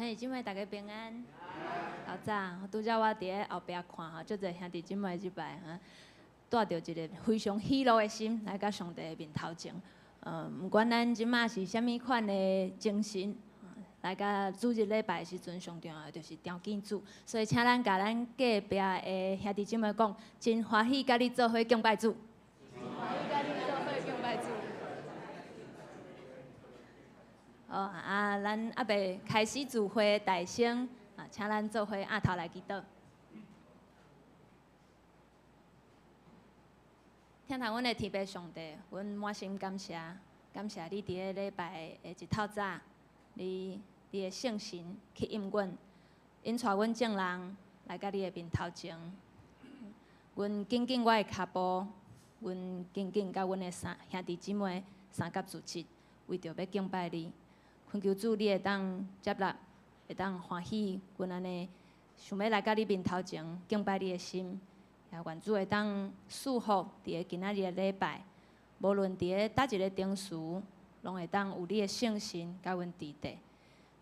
兄弟姊妹，大家平安。老早拄则我伫咧后壁看吼，足侪兄弟姊妹即摆带着一个非常喜乐的心来到上帝的面头前。毋管咱即马是啥物款的精神，来到主日礼拜的时阵，上重要就是条件主。所以请咱甲咱隔壁的兄弟姊妹讲，真欢喜甲你做伙敬拜主。真欢喜甲你做伙敬拜主。咱还袂开始聚会大声请咱做伙额头来祈祷。听头阮的天父上帝，阮满心感谢，感谢你伫咧礼拜的一透早，你的圣神去引阮，引带阮众人来到你的面头前。阮紧紧我的脚步，阮紧紧甲阮的兄弟姊妹三甲组织，为着要敬拜你。恳求主，你会当接纳，会当欢喜，阮安尼想要来到你面头前敬拜你的心，也愿主会当祝福伫咧今仔日的礼拜，无论伫咧叨一个场次，拢会当有你的圣神甲阮伫地。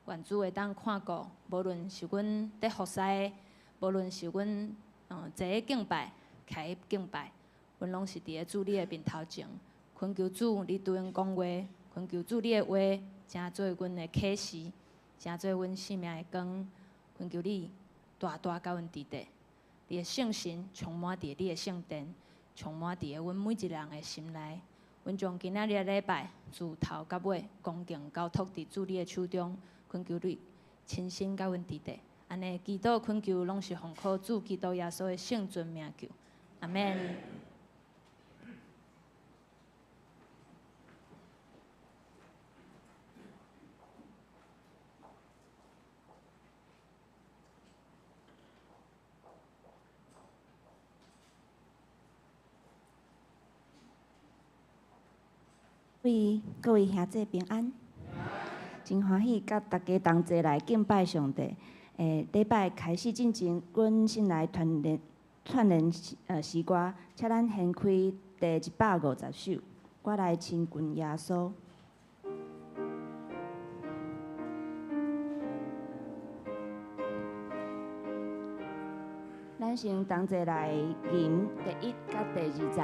愿主会当看顾，无论是阮伫服侍的，无论是阮坐咧敬拜、徛咧敬拜，阮拢是伫咧主你的面头前。恳求主，你对阮讲话，恳求主你的话。成做阮的启示，成做阮生命的光。恳求你大大甲阮伫地，你的圣神充满伫你的圣殿，充满伫阮每一个人的心内。阮将今仔日的礼拜自头到尾恭敬交托伫主你的手中，恳求你亲身甲阮伫地。安尼祈祷恳求拢是奉靠主基督耶稣的圣尊名求，阿免。各位兄弟平安，真欢喜甲大家同齐来敬拜上帝。礼拜开始进前，阮先来串联诗歌，请咱掀开第150首，我来亲近耶稣。咱先同齐来吟第1甲第2节。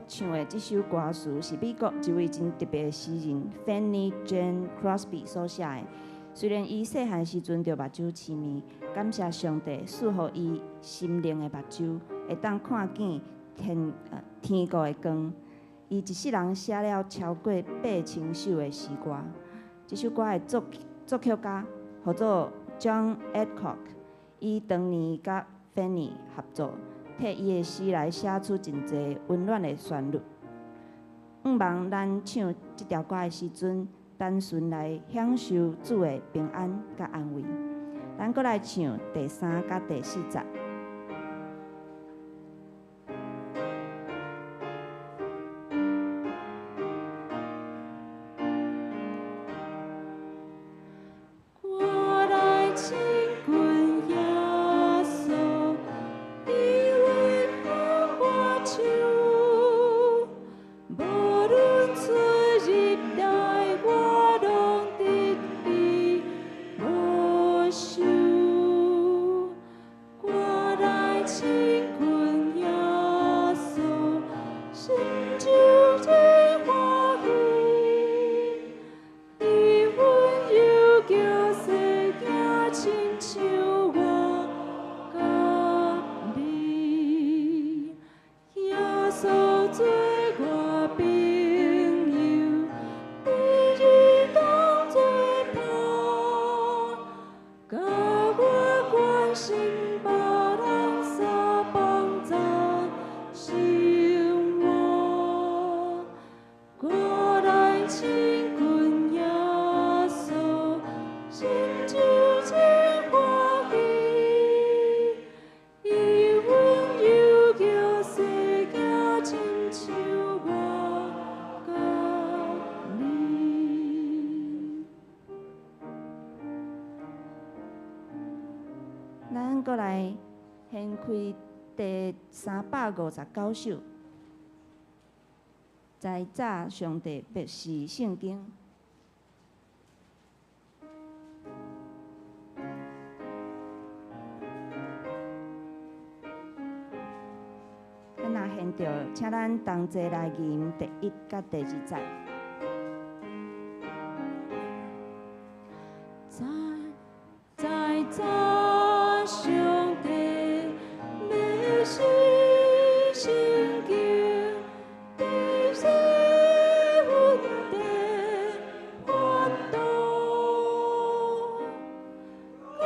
唱的这首歌词是美国一位真特别的诗人 Fanny Jane Crosby 所写的。虽然伊细汉时阵就目睭痴迷，感谢上帝赐予伊心灵的目睭，会当看见天国的光。伊一世人写了超过8000首的诗歌。这首歌的作曲家叫做 John Adcock， 伊当年甲 Fanny 合作。替伊的诗来写出真侪温暖的旋律。毋望咱唱这条歌的时阵，单纯来享受主的平安甲安慰。咱搁来唱第3甲第4节。无论出日来。亲像我甲你，耶稣做我朋友，你日当作伴，甲我关心别人所帮助生活，我来亲近耶稣，心就真欢喜，伊温柔叫世界亲像我甲你。咱搁来献开第359首，在早上帝默示圣经。咱若献着，请咱同齐来吟第1甲第2节。在早上帝默示圣经，地势稳定欢度，高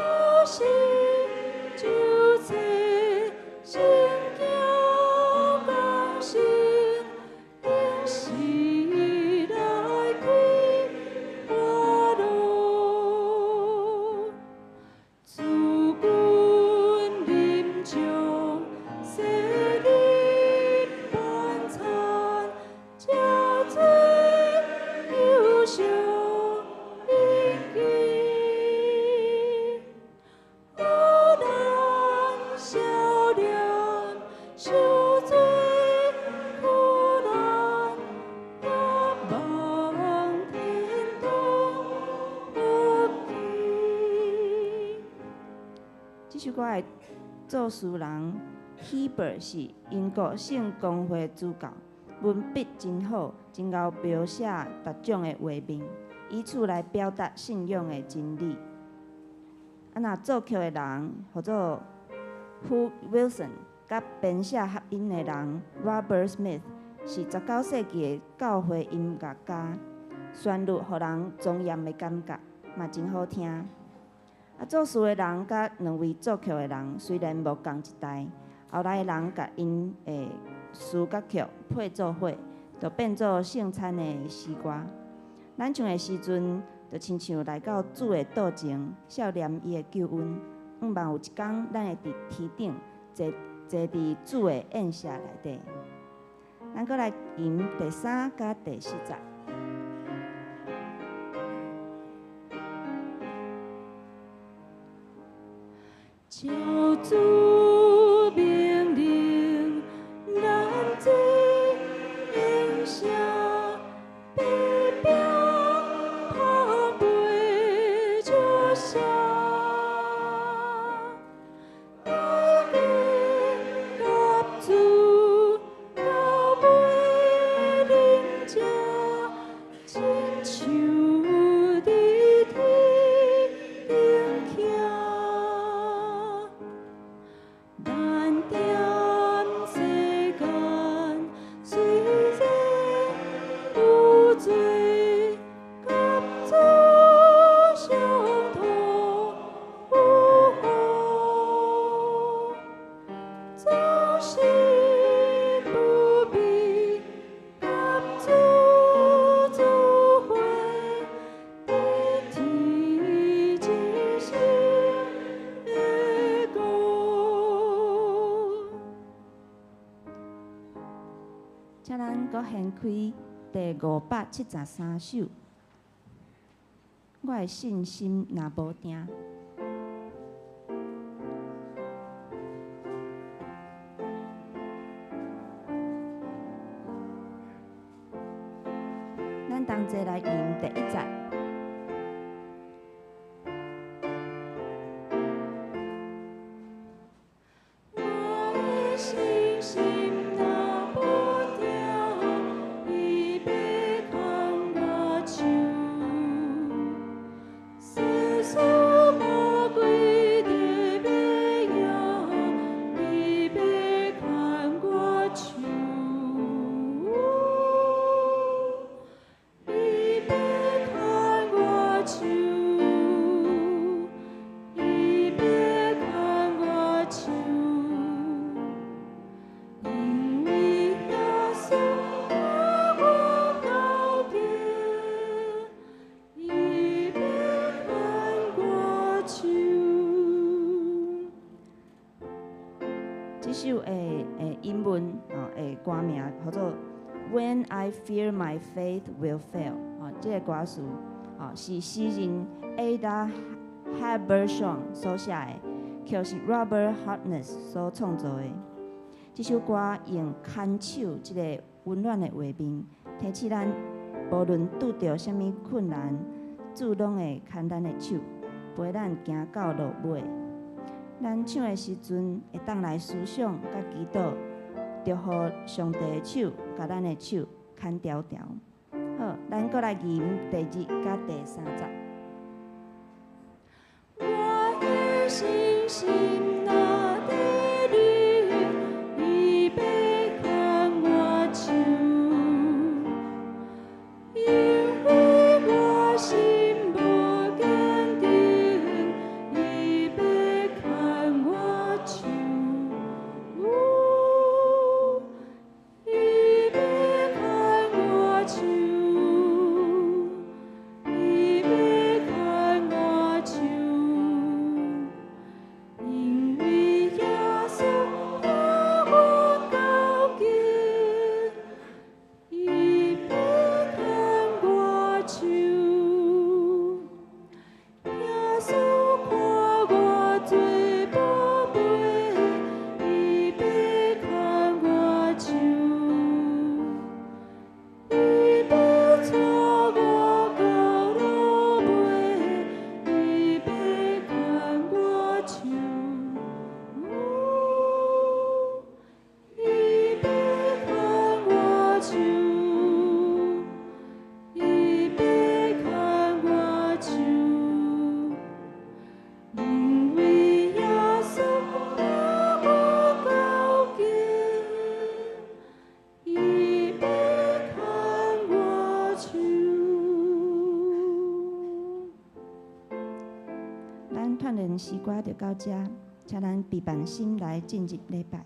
兴就找圣经讲神，因时来开我路。自阮临终，洗礼晚餐，照做忧伤印记，无难笑脸，受罪苦难，也望天堂福气。这首歌的作词人 Heber 是英国圣公会主教，文笔真好，真够描写各种的画面，以此来表达信仰的真理。若作曲的人叫做 Hugh Wilson， 甲编写合音的人 Robert Smith 是19世纪的教会音乐家，旋律互人庄严的感觉，嘛真好听。作词的人甲两位作曲的人虽然无同一代，后来的人甲因的词甲曲配做伙，就变做圣餐的诗歌。咱唱的时阵，就亲像来到主的道前，笑念伊的救恩。望有一天，咱会伫天顶坐伫主的宴舍内底。咱搁来吟第3甲第4节。照主命令，咱这应下必表旁背着下，大家甲主到尾邻家，亲像伫天顶徛。咱踮世间，虽然有罪，甲主相同有好，总是不必甲主做伙，在天一声的歌。请咱搁献开第573首。我的信心若无定，咱同齐来吟第1节。我的信心若无定，伊要牵我手，世事无这首英文的歌名叫做 When I Fear My Faith Will Fail。这个歌词是诗人 Ada Habershon 所写的，曲是 Robert Harkness 所创作的。这首歌用牵手这个温暖的画面，提起咱无论拄着什么困难，主拢会牵咱的手，陪咱行到落尾。咱唱的时阵，会当来思想甲祈祷，就互上帝的手甲咱的手牵条条。好，咱搁来吟第2甲第3节。我的信心那地里，已被看我手，因为我心不坚定，已被看我手，已被看我手，已被看我手。因为耶稣把我高举，已被看我手。耶稣看我最宝贝，已被看我手，已被错我高落尾，已被看我手。已被看我手，已被看我手，因为耶稣把我高举，已被看我手。咱团练诗歌就到这，请咱闭目心来进入礼拜。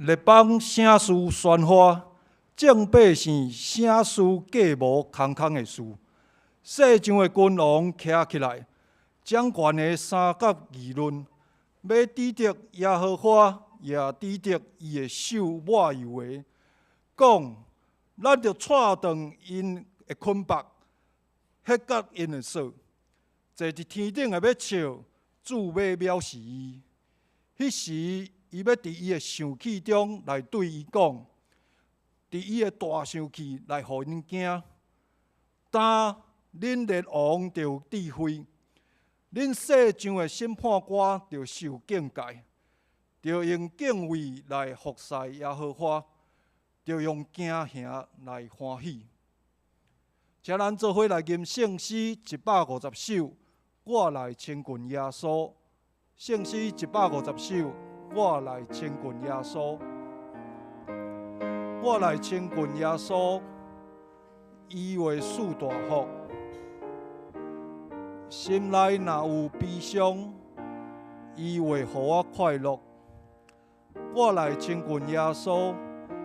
列邦声势宣发，众百姓声势过无空空的事。世上的君王徛起来，掌权的三角议论，要抵得耶和华，也抵得伊的手抹油的，讲咱着踹断因的捆绑，削割因的手，坐伫天顶的要笑，主要藐视伊。迄时，伊要伫伊的生气中来对伊讲，伫伊的大生气来互因惊。但恁列王着有智慧，恁世上的审判官着受警戒，着用敬畏来服侍耶和华，着用惊吓来欢喜。请咱做伙来吟圣诗150首，我来亲近耶稣。圣诗150首，我来亲近耶稣。我来亲近耶稣，伊为赐大福。心内若有悲伤，伊会互我快乐。我来亲近耶稣，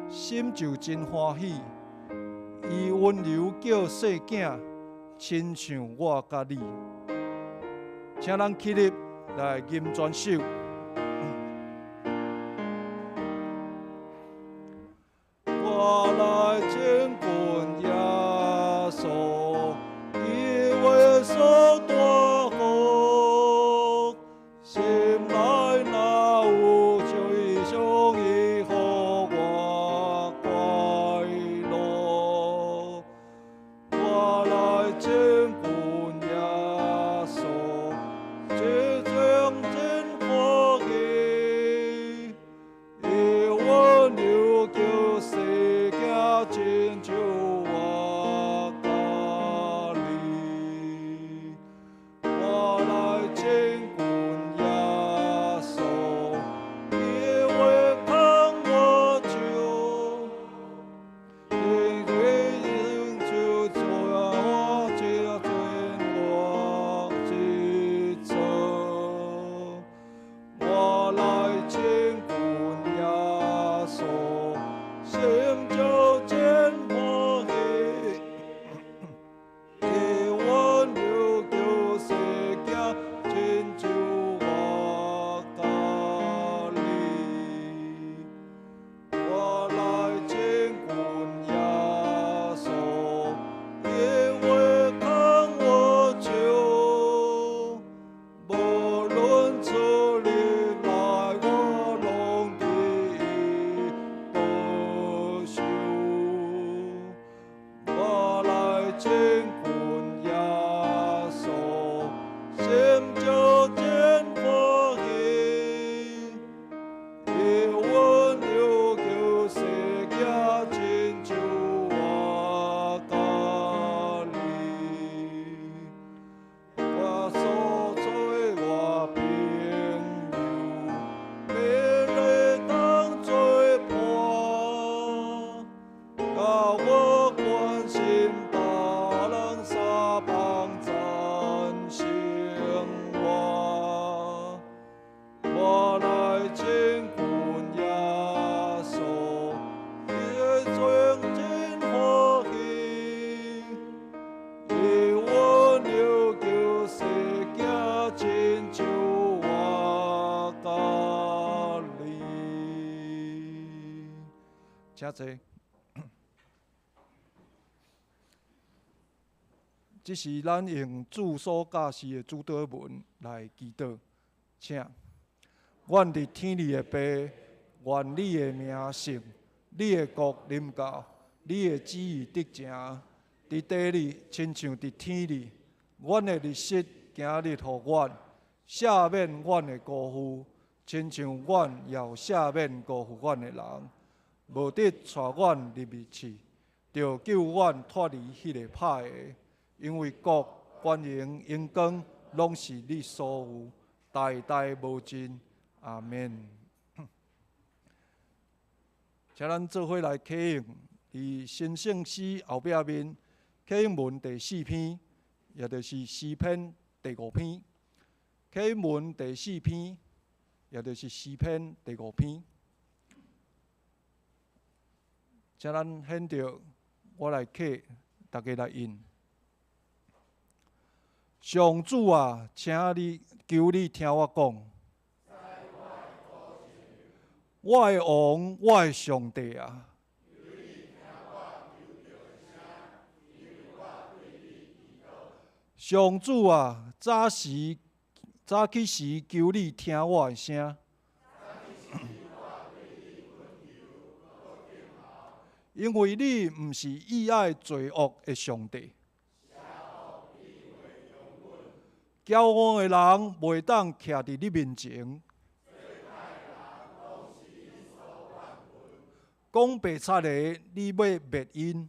心就真欢喜。伊温柔叫细囝，亲像我甲你。请咱起立来吟全首。我来亲近耶稣，伊为赐大福。心内若有悲伤，伊互我快乐。我来亲近耶稣，这种真欢喜，伊温柔叫世界亲像我甲你。我来亲近耶稣，伊会看我手，因为因就做我这真我之策。我来亲近耶稣，心就真欢喜。伊温柔叫世界亲像我甲你。我来亲近耶稣，因为看我手，无论出入来，我拢伫伊保守。我来亲近耶稣，心就真欢喜。伊温柔叫世界亲像我甲你。我所做我朋友，要来当作伴，教我关心别人三帮赞成我。我来亲近耶稣，伊的真欢喜，伊温柔叫世界亲像我甲你。请坐。这是咱用主所教示的主祷文来祈祷，请。阮伫天里的爸，愿你的名圣，你的国临到，你的旨意得成，伫地里亲像伫天里。阮的日食今日互阮，赦免阮的辜负，亲像阮也有赦免辜负阮的人。无得带阮入灭去，着救阮脱离迄个歹的。因为国、权荣、荣光，拢是你所有，代代无尽。阿免。请咱做伙来启用伫新圣诗后壁面启用文第4篇，也就是诗篇第5篇。启用文第4篇，也就是诗篇第5篇。请咱显着，我来刻，大家来印。上主啊，请你求你听我讲。我的王，我的上帝啊！上主啊，早起时求你听我的声。因为你毋是喜爱罪恶的上帝。骄傲的人袂当徛伫你面前。讲白贼的，你要灭因。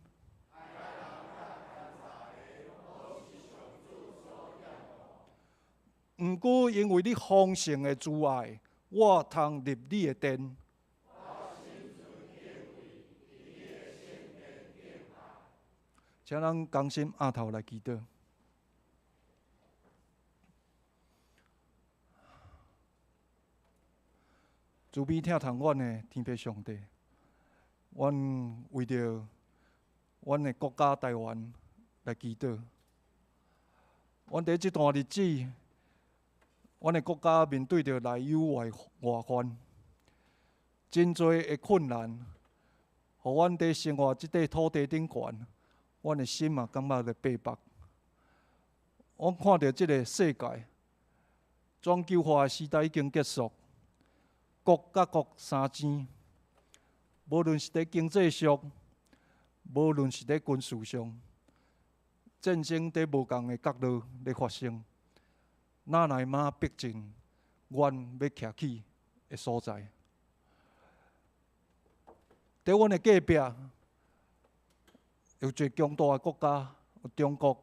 毋过因为你丰盛的慈爱，我通入你的殿。请咱同心额头来祈祷。慈悲疼痛阮的天父上帝，阮为着阮的国家台湾来祈祷。阮伫即段日子，阮的国家面对着内忧外患，真侪的困难，互阮伫生活即块土地顶悬，阮的心嘛感觉着悲迫。阮看到即个世界，全球化的时代已经结束。国甲国相争，无论是伫经济上，无论是伫军事上，战争伫无共的角落咧发生，哪来嘛逼近阮要徛起的所在？伫阮的隔壁，有一个强大的国家，有中国，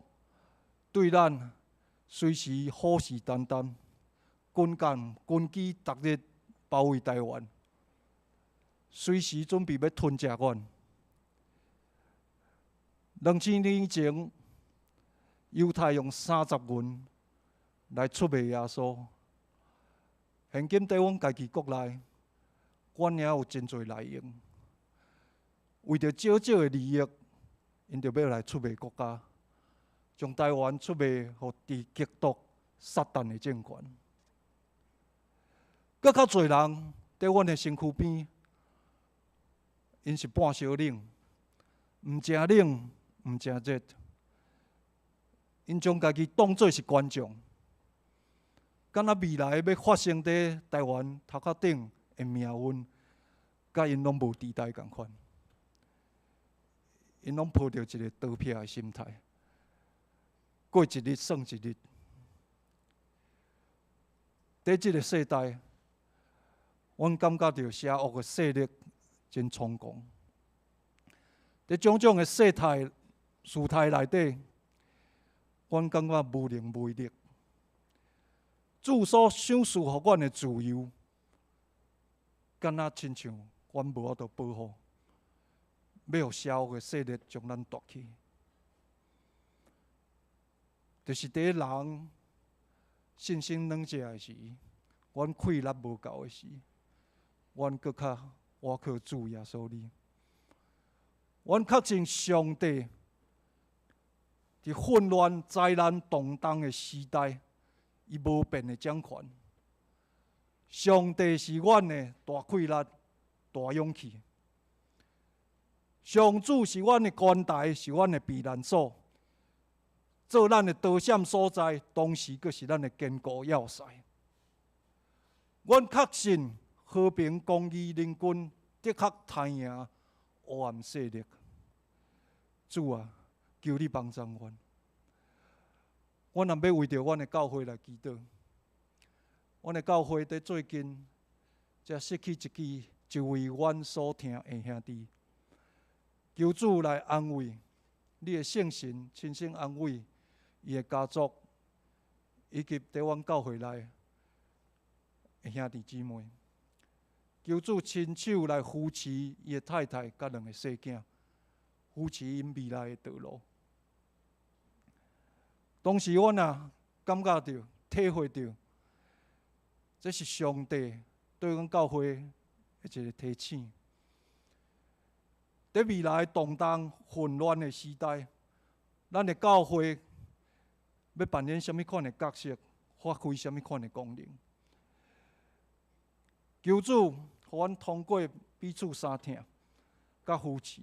对咱随时虎视眈眈，军机逐日包围台湾，随时准备要吞食阮。2000年以前，犹太用30银来出卖耶稣。现今在阮家己国内，阮也有真侪内应，为着少少的利益，因就要来出卖国家，将台湾出卖互伫极度撒旦的政权。搁较侪人伫阮的身躯边，因是半小冷，毋正冷，毋正热。因将家己当作是观众，敢若未来要发生伫台湾头壳顶的命运，甲因拢无地带共款。因拢抱着一个刀片的心态，过一日算一日。伫即个世代，阮感觉到邪恶的势力真猖狂。伫种种的事态内底，阮感觉无能为力。主所赏赐予阮的自由，敢若亲像阮无法度保护，要互邪恶的势力将咱夺去。就是伫人信心软弱的时，阮气力无够的时，阮搁较倚靠主耶稣你。阮确信上帝伫混乱、灾难、动荡的时代，伊无变的掌权。上帝是阮的大气力、大勇气。上主是阮的关台，是阮的避难所，做咱的刀闪所在，同时阁是咱的坚固要塞。阮确信和平、公义、人均的确杀赢黑暗势力。主啊，求你帮助阮。阮也要为着阮的教会来祈祷。阮的教会伫最近才失去一位阮所疼的兄弟。求主来安慰你的圣神，亲身安慰伊的家族，以及伫阮教会内的兄弟姊妹。求主亲手来扶持伊的太太甲2个细囝，扶持因未来的道路。同时，阮也感觉到、体会到，这是上帝对阮教会的一个提醒。在未来动荡混乱的时代，咱的教会要扮演什么款的角色，发挥什么款的功能？求主，互阮通过彼此相听，甲扶持，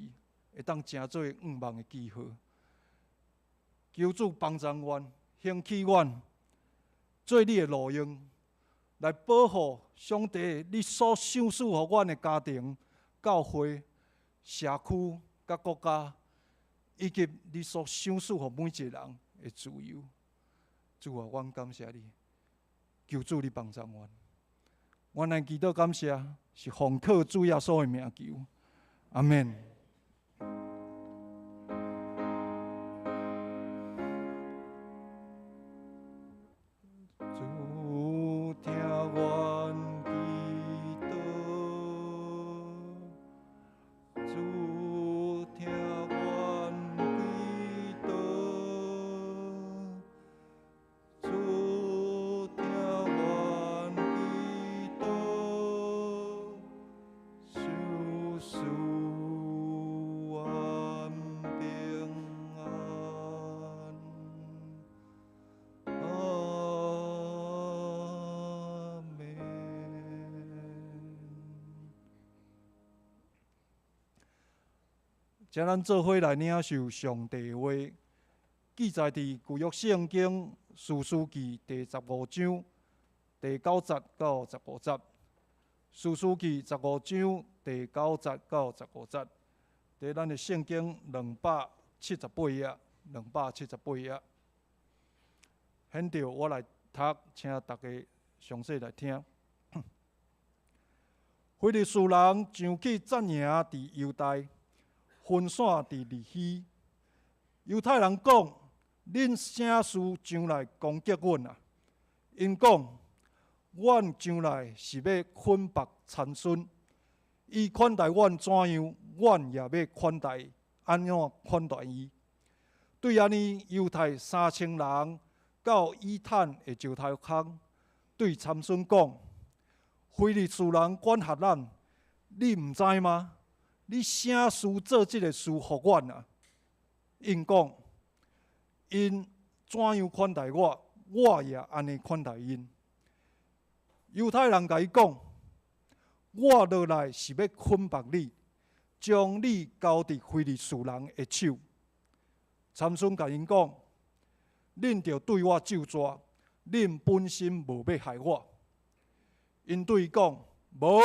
会当成做愿望的记号。求主帮助阮，兴起阮，做你的路用，来保护上帝你所赏赐予阮的家庭、教会、社区、甲国家，以及你所赏赐予每一个人的自由。主啊，阮感谢你，求主你帮助阮。阮来祈祷感谢，是奉靠主耶稣的名求，阿免。主听阮祈祷，主听阮祈祷，主听阮祈祷，事事安平安。阿门。请咱做伙来领受上帝的话，记载伫旧约圣经士师记第15章第9节到15节。士师记15章第9节到15节，伫咱的圣经278页，278页。现着我来读，请大家详细来听。非利士人上去占领伫犹大，分散伫利希。犹太人讲：“恁啥事上来攻击阮啊？”因讲：“阮上来是要捆绑参孙，伊款待阮怎样，阮也要款待安怎款待伊。”对安尼，犹太3000人到以坦的石头坑，对参孙讲：“非利士人管辖咱，你毋知吗？你啥事做这个事互阮啊？”因讲：“因怎样款待我，我也安尼款待因。”犹太人甲伊讲：“我落来是要捆绑你，将你交伫非利士人的手。”参孙甲因讲：“恁着对我咒詛，恁本身无要害我。”因对伊讲：“无，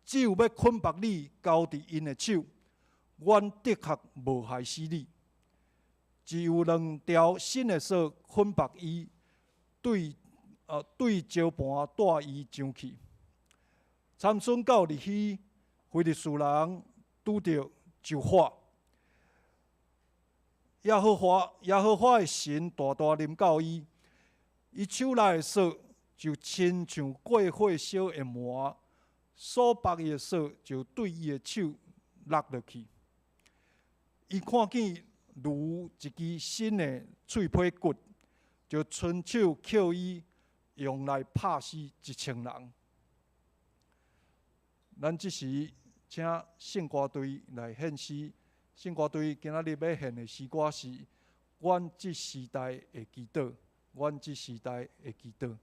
只有要捆绑你交伫因的手，阮的确无害死你。只有2条新的绳捆绑伊，对石盘带伊上去。”参孙到利希，非利士人拄着就火。耶和华的神大大临到伊，伊手内的绳就亲像过火烧的麻，所绑伊的绳就对伊的手落落去。伊看见如一支新的脆皮骨，就伸手扣伊，用来拍死1000人。咱即时请圣歌队来献诗。圣歌队今仔日要献的诗歌是《阮这时代的祈祷》，阮这时代的祈祷。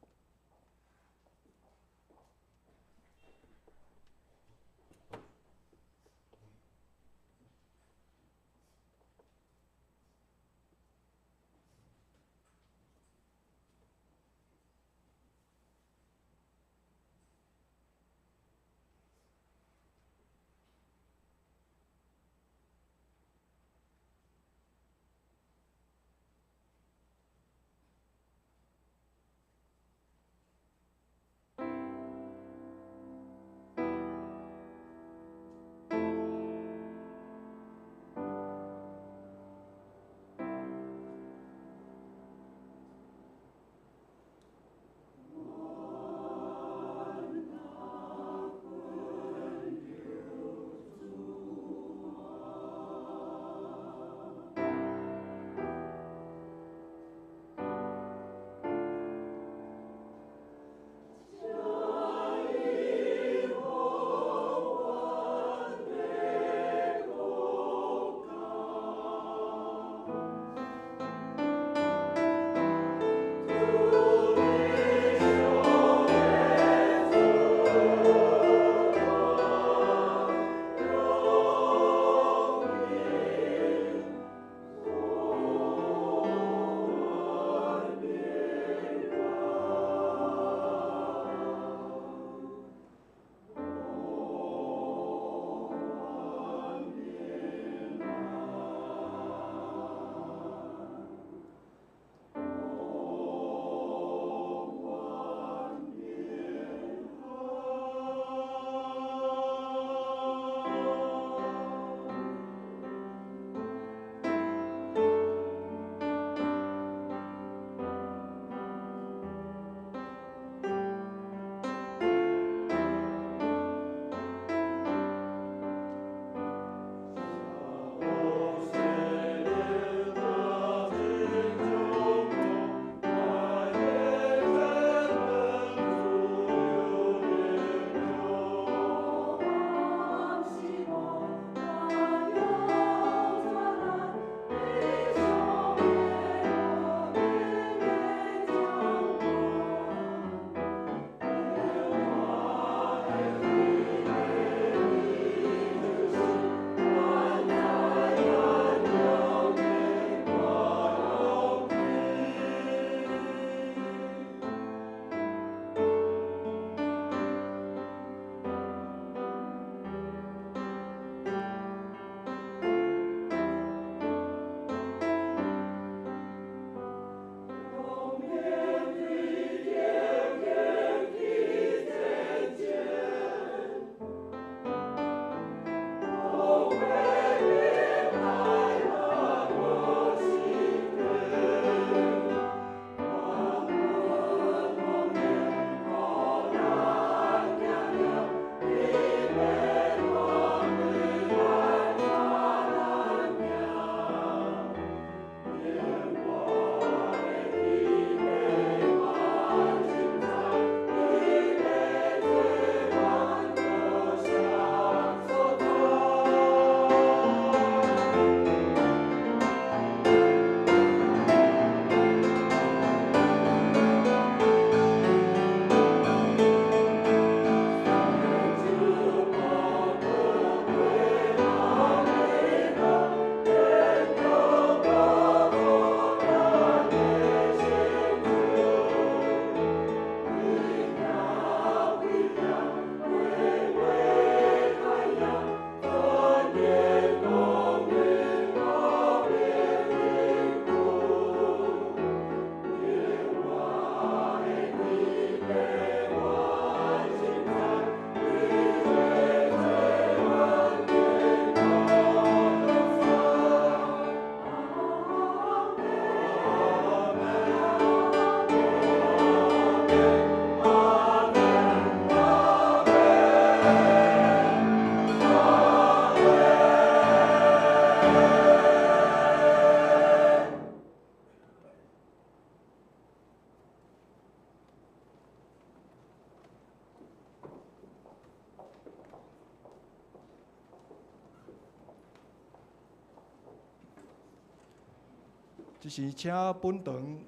即是请本堂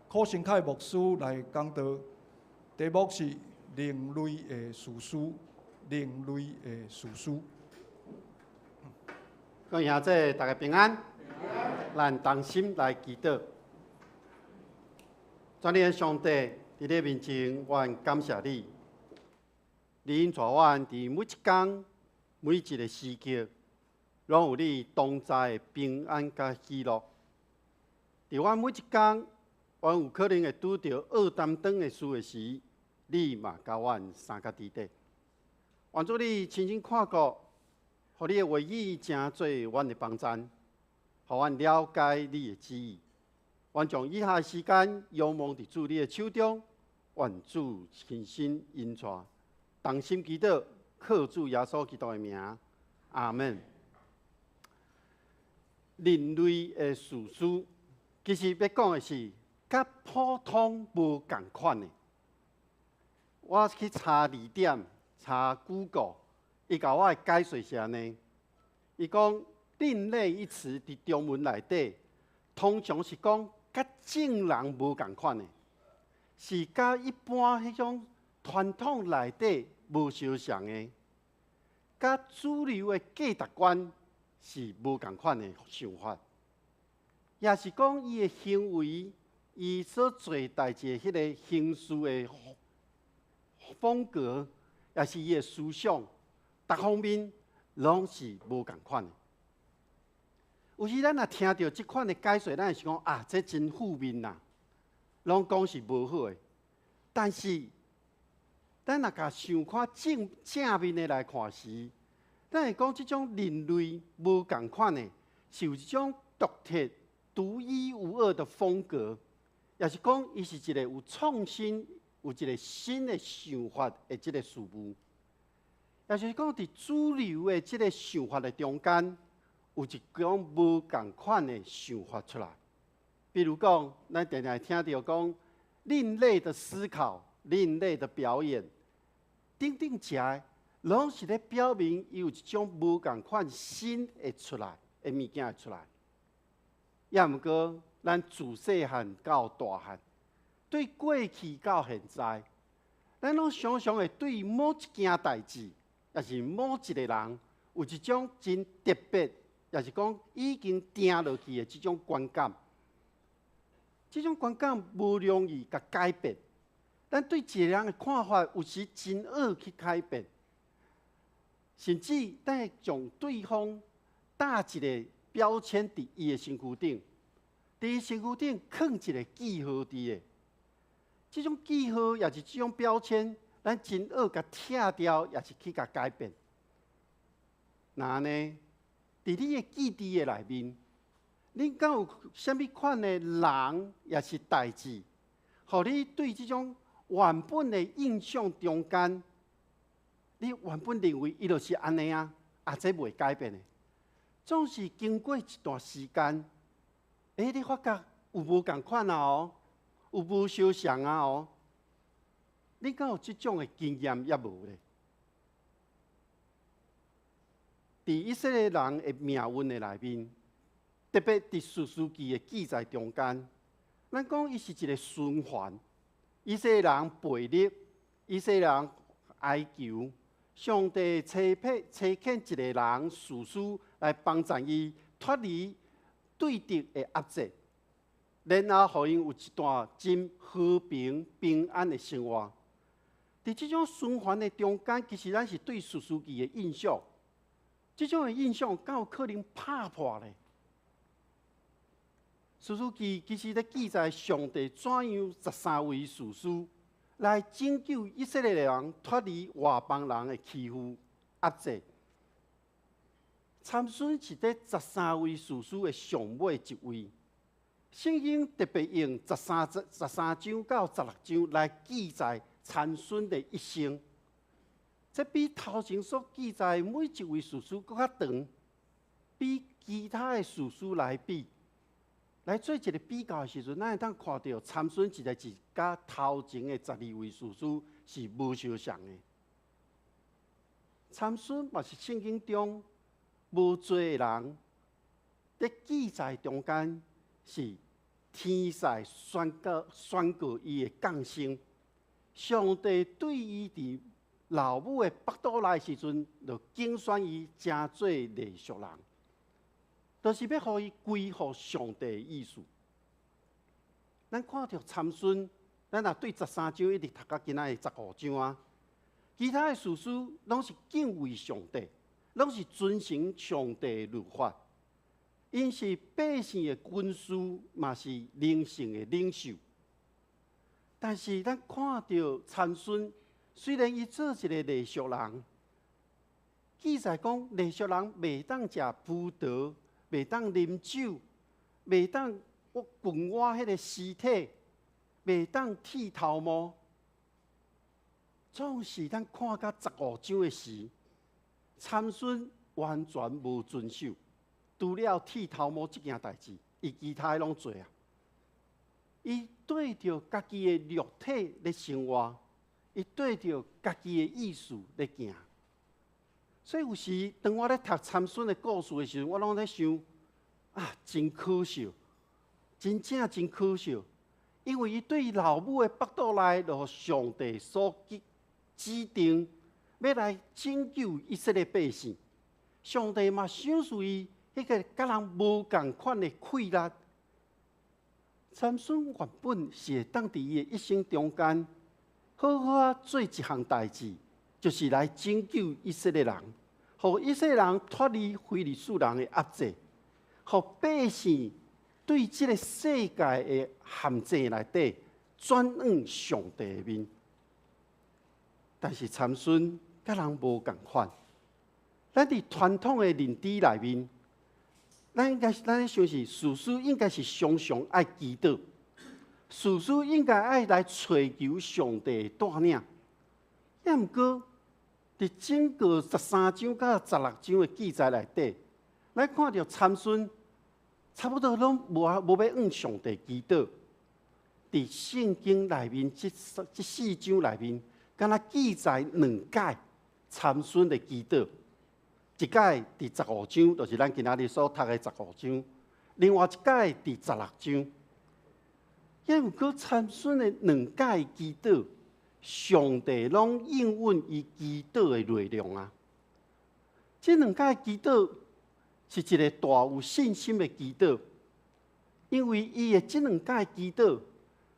柯新凯牧师来讲道，题目是另类的事事，另类的事事。各位兄弟，大家平安。咱同心来祈祷。全能的上帝，伫你面前，阮感谢你。你因带阮伫每一天、每一个时刻，拢有你同在的平安甲喜乐。伫阮每一天，阮有可能会拄到恶担当的事的时，你嘛甲阮三脚伫底。愿主你亲身看顾。互你的话语成做阮的帮站，互阮了解你的旨意。阮将以下的时间仰望伫主你的手中，愿主亲身引带，同心祈祷，靠主耶稣基督的名，阿门。人类的事事，其实要讲的是，甲普通无共款的。我去查字典，查 Google。伊甲我的解说是安尼，伊讲“另类”一词伫中文内底，通常是讲甲正人无共款的，是甲一般迄种传统内底无相像的，甲主流的价值观是无共款的想法，也是讲伊的行为，伊所做代志的迄个行事的风格，也是伊的思想。各方面拢是无共款的。有时咱若听到即款的解说，咱会想讲啊，这真负面啦，拢讲是无好的。但是，咱若甲想看正面的来看时，咱会讲即种人类无共款的，是有一种独特、独一无二的风格，也是讲伊是一个有创新、有一个新的想法的即个事物。也就是讲，伫主流的即个想法的中间，有一种无共款的想法出来。比如讲，咱常常听到讲另类的思考、另类的表演，等起来，拢是咧表明伊有一种无共款新的出来的物件会出来。也毋过，咱自细汉到大汉，对过去到现在，咱拢常常会对某一件代志。也是某一个人有一种真特别，也是讲已经定落去的这种观感。这种观感无容易甲改变。咱对一个人的看法有时真恶去改变，甚至咱会将对方打一个标签伫伊的身躯顶，伫伊身躯顶放一个记号伫的。这种记号也是这种标签。咱真恶甲拆掉，也是去甲改变。那呢？伫你的记忆的内面，恁敢有啥物款的人，也是代志，互你对这种原本的印象中间，你原本认为伊就是安尼啊，这袂改变的。总是经过一段时间，你发觉有无共款啊？哦，有无相像啊？哦。你敢有即种的经验也无咧？伫以色列人的命运的内面，特别伫士师记的记载中间，咱讲伊是一个循环。以色列人背逆，以色列人哀求，上帝差遣一个人士师来帮助伊脱离对敌的压制，然后予因有一段真和平平安的生活。伫这种循环的中间，其实咱是对士师记的印象，这种的印象敢有可能打破咧？士师记其实咧记载上帝怎样13位士师来拯救以色列人脱离外邦人的欺负压制。参孙是伫13位士师的上尾一位。圣经特别用13章到16章来记载参孙的一生，这比头前所记载每一位士师搁较长，比其他的士师来比，来做一个比较的时阵，咱会当看到参孙实在是甲头前的12位士师是无相像的。参孙嘛是圣经中无多人在记载中间是天使宣告伊的降生。上帝对伊伫老母的腹肚内时阵，就竞选伊成做历俗人，就是要互伊归服上帝的意思。咱看到参孙，咱若对13章一直读到今仔的15章啊，其他的事事拢是敬畏上帝，拢是遵行上帝的律法。因是百姓的军师，嘛是灵性的领袖。但是咱看到参孙，虽然伊做一个历俗人，记载讲历俗人袂当食葡萄，袂当啉酒，袂当滚挖迄个尸体，袂当剃头毛。总是咱看到15章的时，参孙完全无遵守。除了剃头毛这件代志，伊其他拢做啊。伊对着家己的肉体咧生活，伊对着家己的意思咧行。所以有时当我咧读参孙的故事的时候，我拢咧想啊，真可笑，真正真可笑，因为伊对老母的腹肚内，就上帝所指定要来拯救以色列百姓，上帝嘛赏赐伊。迄个甲人无共款的气力，参孙原本是会当伫伊的一生中间，好好啊做一项代志，就是来拯救以色列人，互以色列人脱离非利士人的压制，互百姓对这个世界的陷阱内底转向上帝的面。但是参孙甲人无共款，咱伫传统的认知内面。咱想是，事事应该是常常爱祈祷，事事应该爱来追求上帝的带领。也毋过，伫整个13章到16章的记载内底，咱看到参孙差不多拢无要向上帝祈祷。伫圣经内面这4章内面，敢若记载2解参孙的祈祷。一解第15章，就是咱今仔日所读的15章；另外一解第16章。也毋过参孙的2解祈祷，上帝拢应允伊祈祷的内容啊。这2解祈祷是一个大有信心的祈祷，因为伊的这2解祈祷，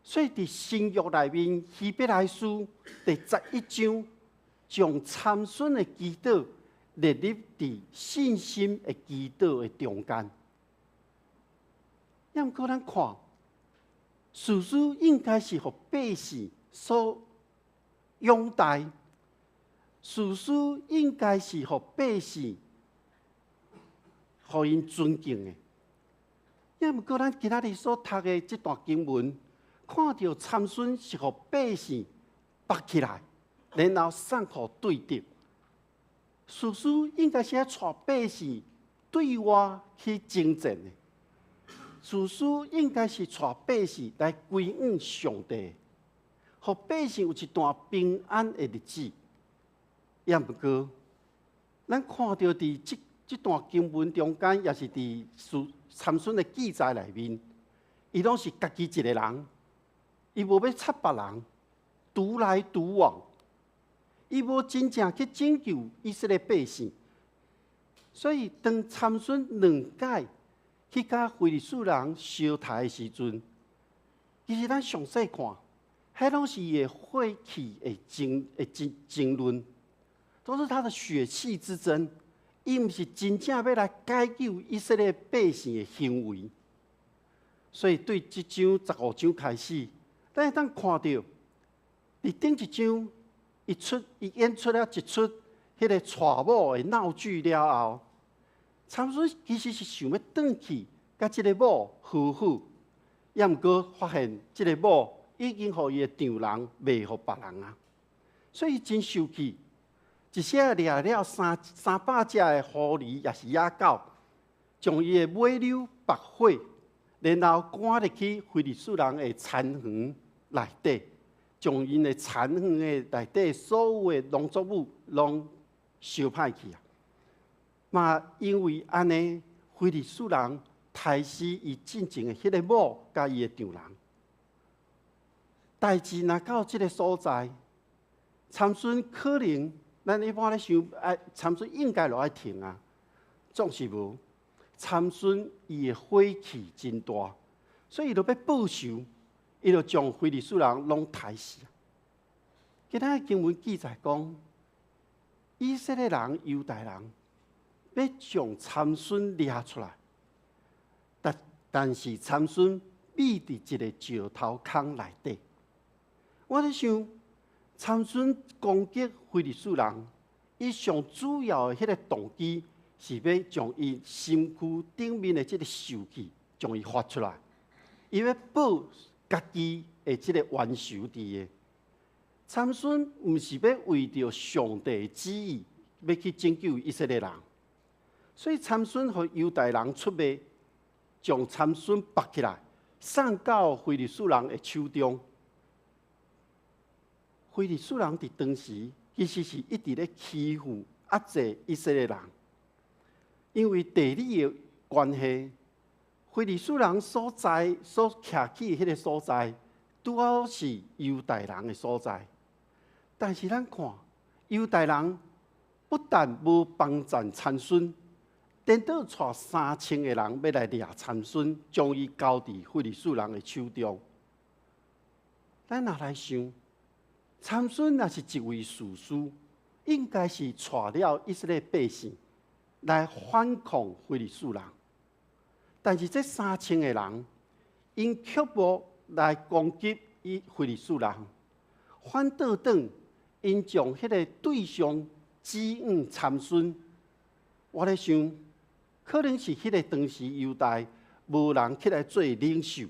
所以伫新约内面希伯来书第11章，将参孙的祈祷列入伫信心的祈祷的中间。也毋过咱看，事事应该是互百姓所拥戴，事事应该是互百姓互因尊敬的。也毋过咱今仔日所读的这段经文，看到参孙是互百姓绑起来，然后送互对敌。事事应该是要带百姓对外去征战的，事事应该是带百姓来归向上帝，互百姓有一段平安的日子。也毋过，咱看到伫这段经文中间，也是伫参孙的记载内面，伊拢是家己一个人，伊无要插别人，独来独往。伊无真正去拯救以色列百姓，所以当参孙2解去甲非利士人相杀的时阵，其实咱详细看，迄拢是伊的火气的争论，都是他的血气之争。伊毋是真正要来解救以色列百姓的行为。所以对这章15章开始，咱会当看到，伫顶一章。伊演出了一出迄个娶某的闹剧了后，参孙其实是想要转去，甲即个某和好，也毋过发现即个某已经互伊的丈人卖互别人啊，所以真生气，一下掠了300只的狐狸也是野狗，将伊的尾溜绑火，然后赶入去非利士人的田园内底。将因的田园的内底所有的农作物拢烧歹去啊！嘛，因为安尼，非利士人杀死伊进前的迄个某甲伊的丈人。代志若到即个所在，参孙可能咱一般咧想，参孙应该就爱停啊，总是无。参孙伊的火气真大，所以伊就要报仇，伊就将非利士人拢杀死。今仔经文记载讲，以色列人、犹大人要将参孙掠出来，但是参孙秘伫一个石头坑内底。我咧想，参孙攻击非利士人，伊上主要的迄个动机是要将伊身躯顶面的即个受气，将伊发出来，伊要报家己的即个冤仇伫的。参孙毋是要为着上帝的旨意，要去拯救以色列人，所以参孙和犹大人出卖，将参孙绑起来，送到非利士人的手中。非利士人伫当时其实是一直咧欺负压制以色列人，因为地理的关系，非利士人所在所徛起的迄个所在，拄好是犹大人的所在。但是咱看，犹大人不但无帮助参孙，颠倒带3000个人要来掠参孙，将伊交伫非利士人的手中。咱若来想，参孙若是一位士师，应该是带了以色列百姓来反抗非利士人。但是这3000个人，因却无来攻击非利士人，反倒转因将迄个对象指向参孙。我咧想，可能是迄个当时犹大无人起来做领袖，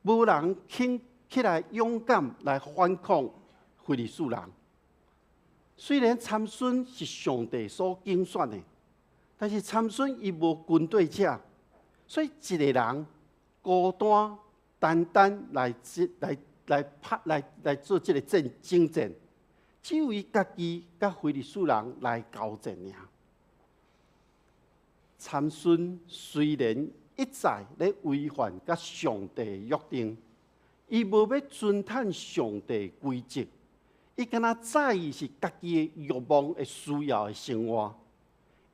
无人肯起来勇敢来反抗非利士人。虽然参孙是上帝所拣选的，但是参孙伊无军队者，所以一个人孤单来做这个征战，只有伊家己甲非利士人来交战尔。参孙虽然一再咧违反甲上帝的约定，伊无要遵趁上帝规则，伊敢若在意是家己的欲望的需要的生活，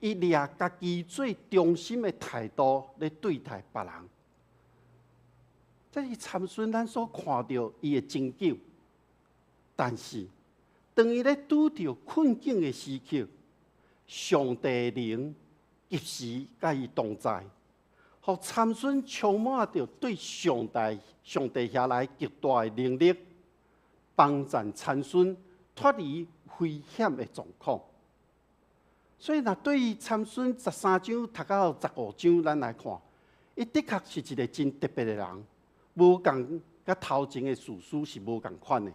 伊掠家己最忠心的态度来对待别人。这是参孙咱所看到伊的拯救，但是当伊咧拄着困境的时刻，上帝的灵及时甲伊同在，互参孙充满着对上帝遐来极大的能力，帮助参孙脱离危险的状况。所以，若对于参孙13章读到15章，咱来看，伊的确是一个真特别的人，无共甲头前的士师是无共款的。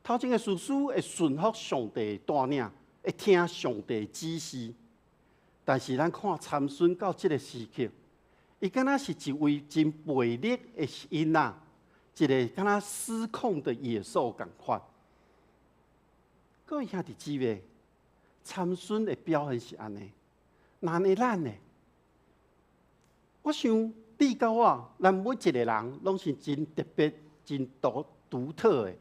头前的士师会顺服上帝的带领，会听上帝的指示。但是，咱看参孙到这个时刻，伊敢若是一位真悖逆的囡仔，一个敢若失控的野兽共款。各位兄弟姊妹，参孙的表现是安尼，那呢咱呢？我想你甲我，咱每一个人拢是真特别、真独特的。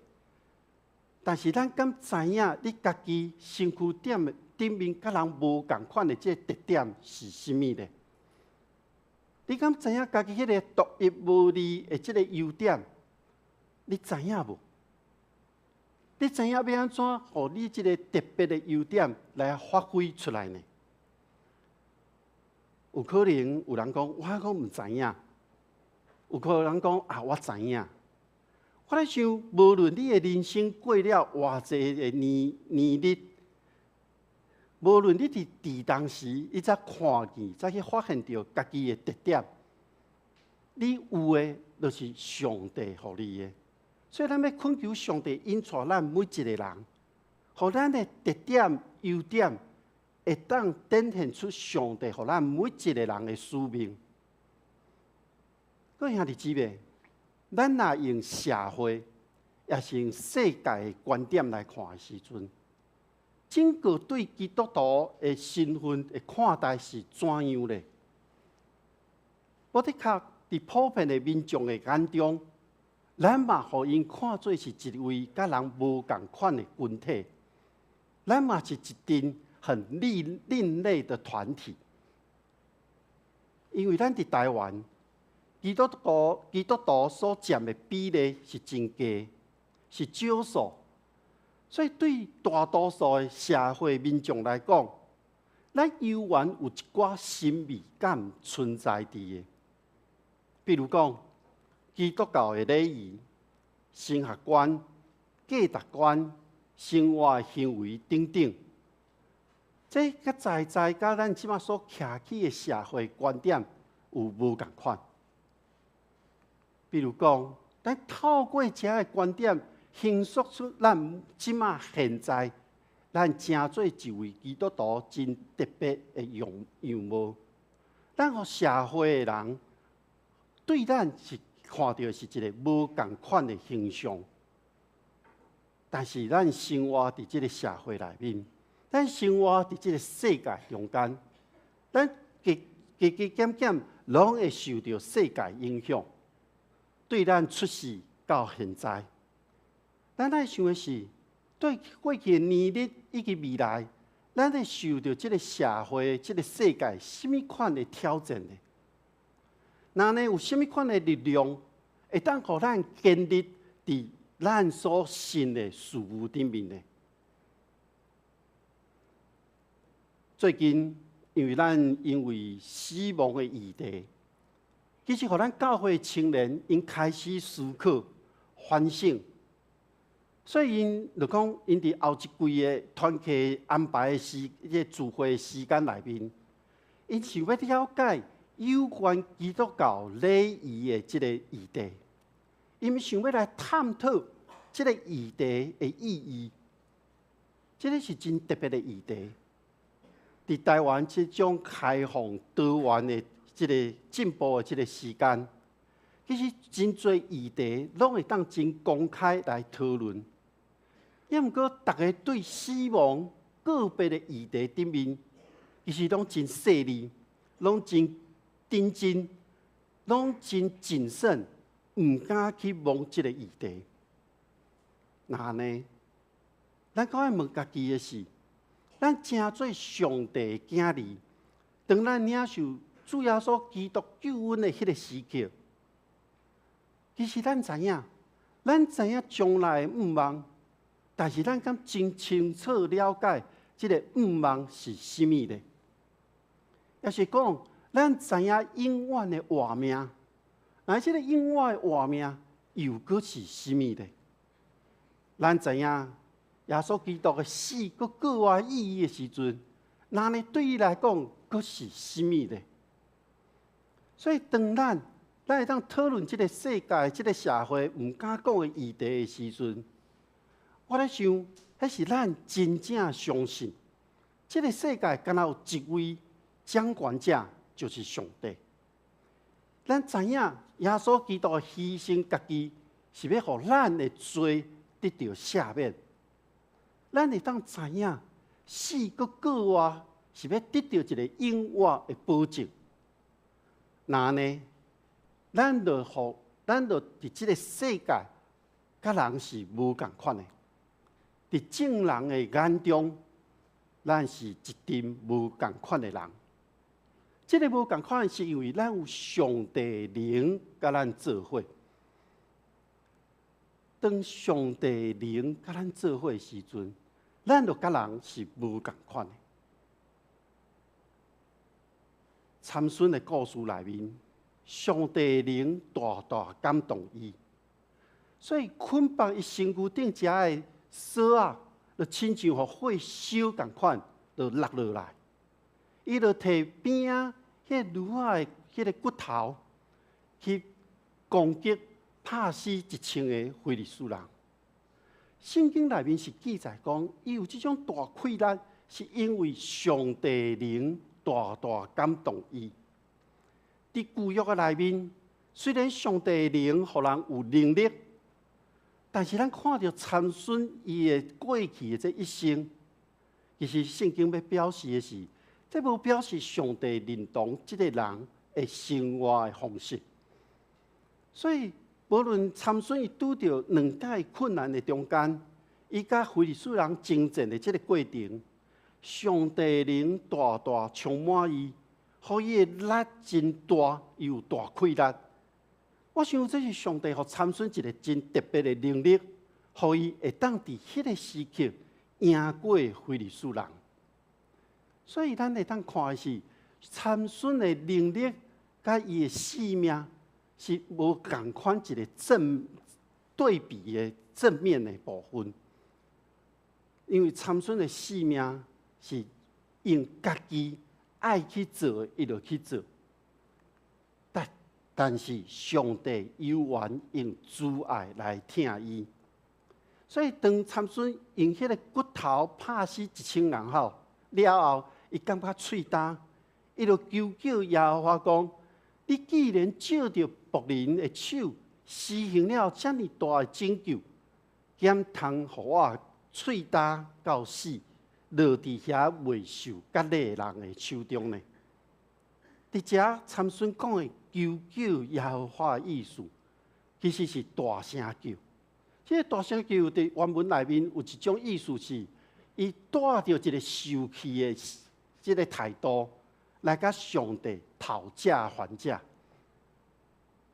但是咱敢知影你家己身躯顶面甲人无共款的这个特点是甚物呢？你敢知影家己迄个独一无二的这个优点？你知影无？你知影要安怎，互你这个特别的优点来发挥出来呢？有可能有人讲，我讲毋知影；有可能讲啊，我知影。我咧想，无论你的人生过了偌济的年日，无论你伫当时，你才看见，才去发现到家己的特点，你有的就是上帝互你的。所以，咱要恳求上帝引带咱每一个人，互咱的特点、优点，会当展现出上帝互咱每一个人的使命。各位兄弟姊妹，咱若用社会，也是用世界的观点来看的时阵，整个对基督徒的身份的看待是怎样呢？我的确伫普遍的民众的眼中，咱嘛互因看做是一位甲人无共款的群体，咱嘛是一群很另类的团体。因为咱伫台湾，基督徒所占的比例是真低，是少数，所以对大多数的社会民众来讲，咱犹原有一寡神秘感存在伫的。比如讲，基督教的礼仪、升学观、价值观、生活的行为等等，这个在甲咱即马所徛起的社会观点有无共款。比如讲，咱透过这个观点，形塑出咱即马现在，咱成做一位基督徒真特别的样貌。咱互社会的人对咱是看到是一个无共款的形象。但是咱生活伫即个社会内面，咱生活伫即个世界中间，咱渐渐拢会受到世界影响。对咱出世到现在，咱爱想的是，对过去的年日以及未来，咱会受到即个社会、即个世界什么款的挑战呢？那呢有什么款的力量会当互咱建立伫咱所信的事物顶面呢？最近，因为死亡的议题，其实互咱教会青年因开始思考、反省，所以因就讲，因伫后一季的团契安排的聚会时间内面，因想要了解有关基督教礼仪的即个议题，因想要来探讨即个议题的意义。即个是真特别的议题。伫台湾即种开放多元的即个进步的即个时间，其实真侪议题拢会当真公开来讨论。也毋过，大家对死亡个别的议题顶面，其实拢真细腻，拢真认真，拢真谨慎，毋敢去摸即个议题。那呢，咱搁爱问家己的是，咱真做上帝的囝儿，当咱领受主耶稣基督救恩的迄个时刻，其实咱知影将来的愿望，但是咱敢真清楚了解即个愿望是甚么呢？也是讲，咱知影永远的活命，那即个永远的活命又搁是甚么呢？咱知影耶稣基督的死搁格外意义的时阵，那呢对伊来讲搁是甚么呢？所以当咱会当讨论即个世界、即个社会毋敢讲的议题的时阵，我咧想，迄是咱真正相信，即个世界敢若有一位掌权者，就是上帝。咱知影耶稣基督的牺牲家己，是要互咱的罪得到赦免。咱会当知影，死搁过活是要得到一个永远的保证。那呢，咱就伫即个世界，甲人是无共款的。伫正人的眼中，咱是一群无共款的人。即个无共款，是因为咱有上帝灵甲咱做伙。当上帝灵甲咱做伙的时阵，咱就甲人是无共款的。参孙的故事内面，上帝灵大大感动伊，所以捆绑伊身躯顶遮的锁啊，就亲像互火烧共款，就落落来。伊就摕边啊，迄驴仔的迄个骨头去攻击、拍死1000个非利士人。圣经内面是记载讲，伊有即种大溃烂，是因为上帝灵大大感动伊。伫旧约的内面，虽然上帝灵互人有能力，但是咱看到参孙伊的过去的这一生，其实圣经要表示的是，这无表示上帝认同即个人的生活的方式。所以，无论参孙伊拄着两界困难的中间，伊甲非利士人征战的这个过程，上帝灵大大充满伊，互伊的力真大，又大气力。我想这是上帝互参孙一个真特别的能力，互伊会当伫迄个时刻赢过非利士人。所以，咱会当看的是参孙的能力，甲伊的性命是无共款一个正对比的正面的部分。因为参孙的性命是用家己爱去做，伊就去做。但是上帝有缘用主爱来疼伊，所以当参孙用迄个骨头拍死1000人后，伊感觉喙干，伊就求耶和华讲：你既然照着仆人的手施行了这么大的拯救，兼通互我喙干到死，落伫遐未受割礼人的手中呢？伫遮参孙讲的求耶和华的意思，其实是大声叫。这个大声叫伫原文内面有一种意思是，伊带着一个受气的这个态度来甲上帝讨价还价。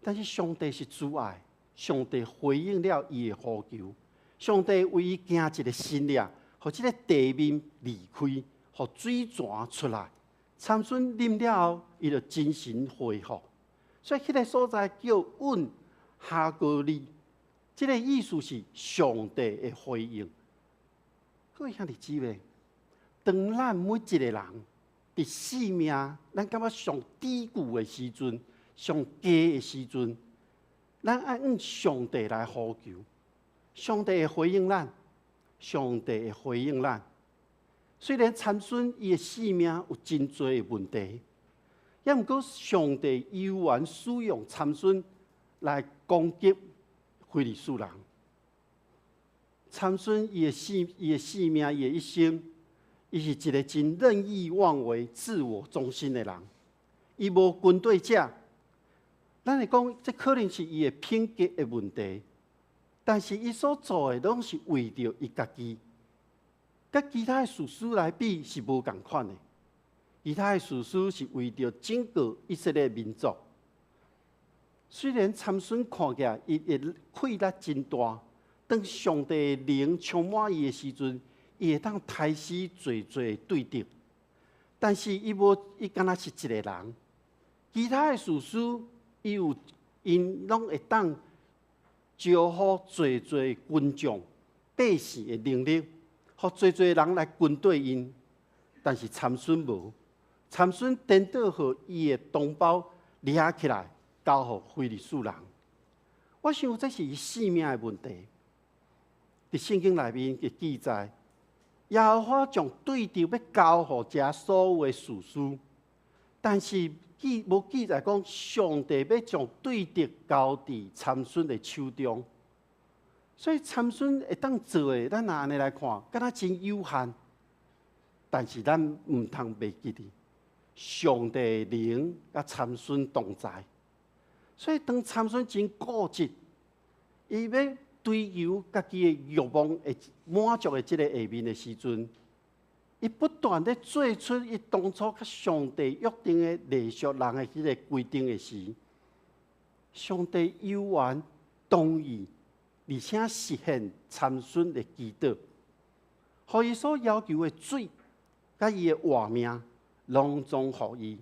但是上帝是主爱，上帝回应了伊的呼求，上帝为伊行一个新量，互这个地面离开，互水泉出来。参孙啉了后，伊就精神恢复。所以，迄个所在叫稳哈哥利，这个意思是上帝的回应。各位兄弟姊妹，当咱每一个人伫生命，咱感觉上低谷的时阵，上低的时阵，咱爱用上帝来呼求，上帝会回应咱，上帝会回应咱。虽然参孙伊的生命有真多的问题，也毋过上帝有缘使用参孙来攻击非利士人。参孙伊的生命，伊的一生，伊是一个真任意妄为、自我中心的人。伊无军队者，咱会讲这可能是伊的品格的问题，但是伊所做的拢是为着伊家己。甲其他的士师来比是无共款的，其他的士师是为着拯救以色列民族。虽然参孙看起来伊的气力真大，当上帝的灵充满伊的时阵，伊会当杀死侪对敌。但是伊敢若是一个人，其他的士师因拢会当招呼侪群众百姓的能力。互侪人来军队因，但是参孙无，参孙颠倒互伊的同胞掠起来，交互非利士人。我想这是伊性命的问题。伫圣经内面嘅记载，耶和华将对敌要交互遮所有的士师，但是无记载讲上帝要将对敌交伫参孙的手中。所以参孙会当做的，咱安尼来看，敢若真有限。但是咱毋通袂记哩，上帝灵甲参孙同在。所以当参孙真固执，伊要追求家己的欲望会满足的这个下面的时阵，伊不断地做出伊当初甲上帝约定的礼俗人的迄个规定的时，上帝有缘同意。而且实现参孙的祈祷，互伊所要求的水，甲伊的活命，拢总互伊。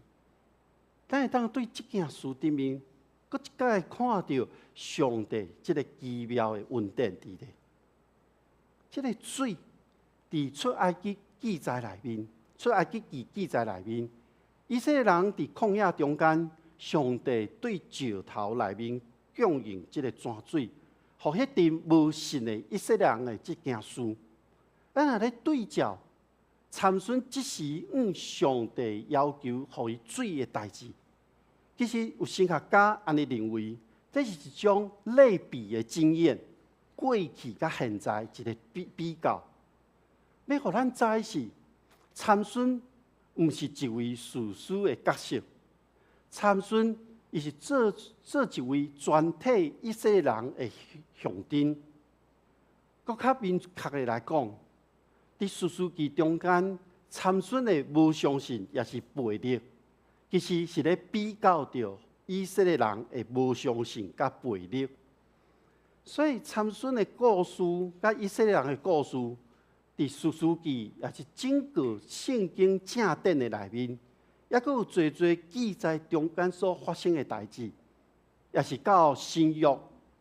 咱会当对这件事顶面，搁一摆看到上帝这个奇妙的恩典伫咧。这个水，伫出埃及记载内面，出埃及记记载内面，以色列人伫旷野中间，上帝对石头内面供应这个泉水。互迄阵无信的以色列人的这件事，咱也咧对照参孙即时上帝要求互伊水的代志。其实有神学家安尼认为，这是一种类比的经验，过去甲现在一个比较。要互咱知是参孙毋是一位士师的角色，参孙伊是做一位全体以色列人的象征。搁较明确的来讲，伫士师记中间，参孙的无相信也是悖逆，其实是咧比较着以色列人的无相信甲悖逆。所以参孙的故事甲以色列人的故事，伫士师记也是整个圣经正典的内面，也佫有侪侪记载中间所发生的代志，也是到新约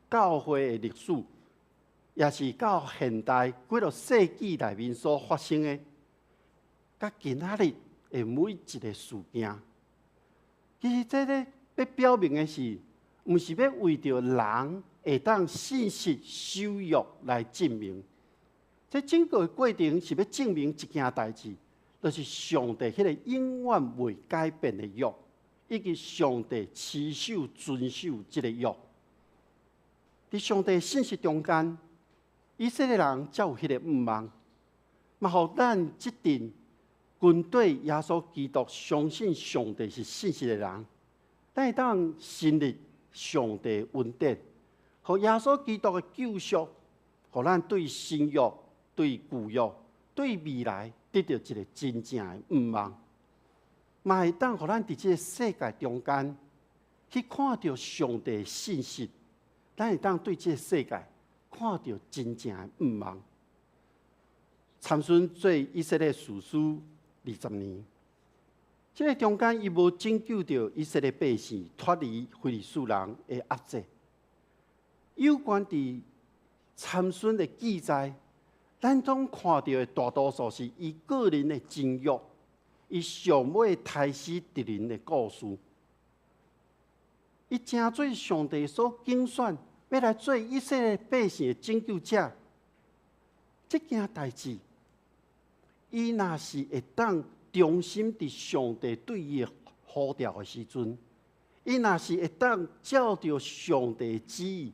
教会的历史。也是到现代几落世纪内面所发生的，甲今仔日的每一个事件，其实这个要表明的是，毋是要为着人会当信息守约来证明。这整个过程是要证明一件代志，就是上帝迄个永远未改变的约，以及上帝持守遵守这个约。伫上帝信息中间。以色列人才有迄个毋忘，嘛，互咱即阵军队耶稣基督相信上帝是信实的人，咱会当信任上帝恩典，互耶稣基督的救赎，互咱对新约、对旧约、对未来得到一个真正的毋忘，嘛会当互咱伫即个世界中间去看到上帝的信息，咱会当对即个世界。看到真正的毋忘。参孙做以色列士师20年，这个中间伊无拯救到以色列百姓脱离非利士人的压制。有关伫参孙的记载，咱总看到的大多数是伊个人的经历，伊上尾杀死敌人的故事。伊正做上帝所拣选。要来做以色列百姓的拯救者，这件代志，伊若是会当忠心伫上帝对伊的呼召的时阵，伊若是会当照着上帝的旨意，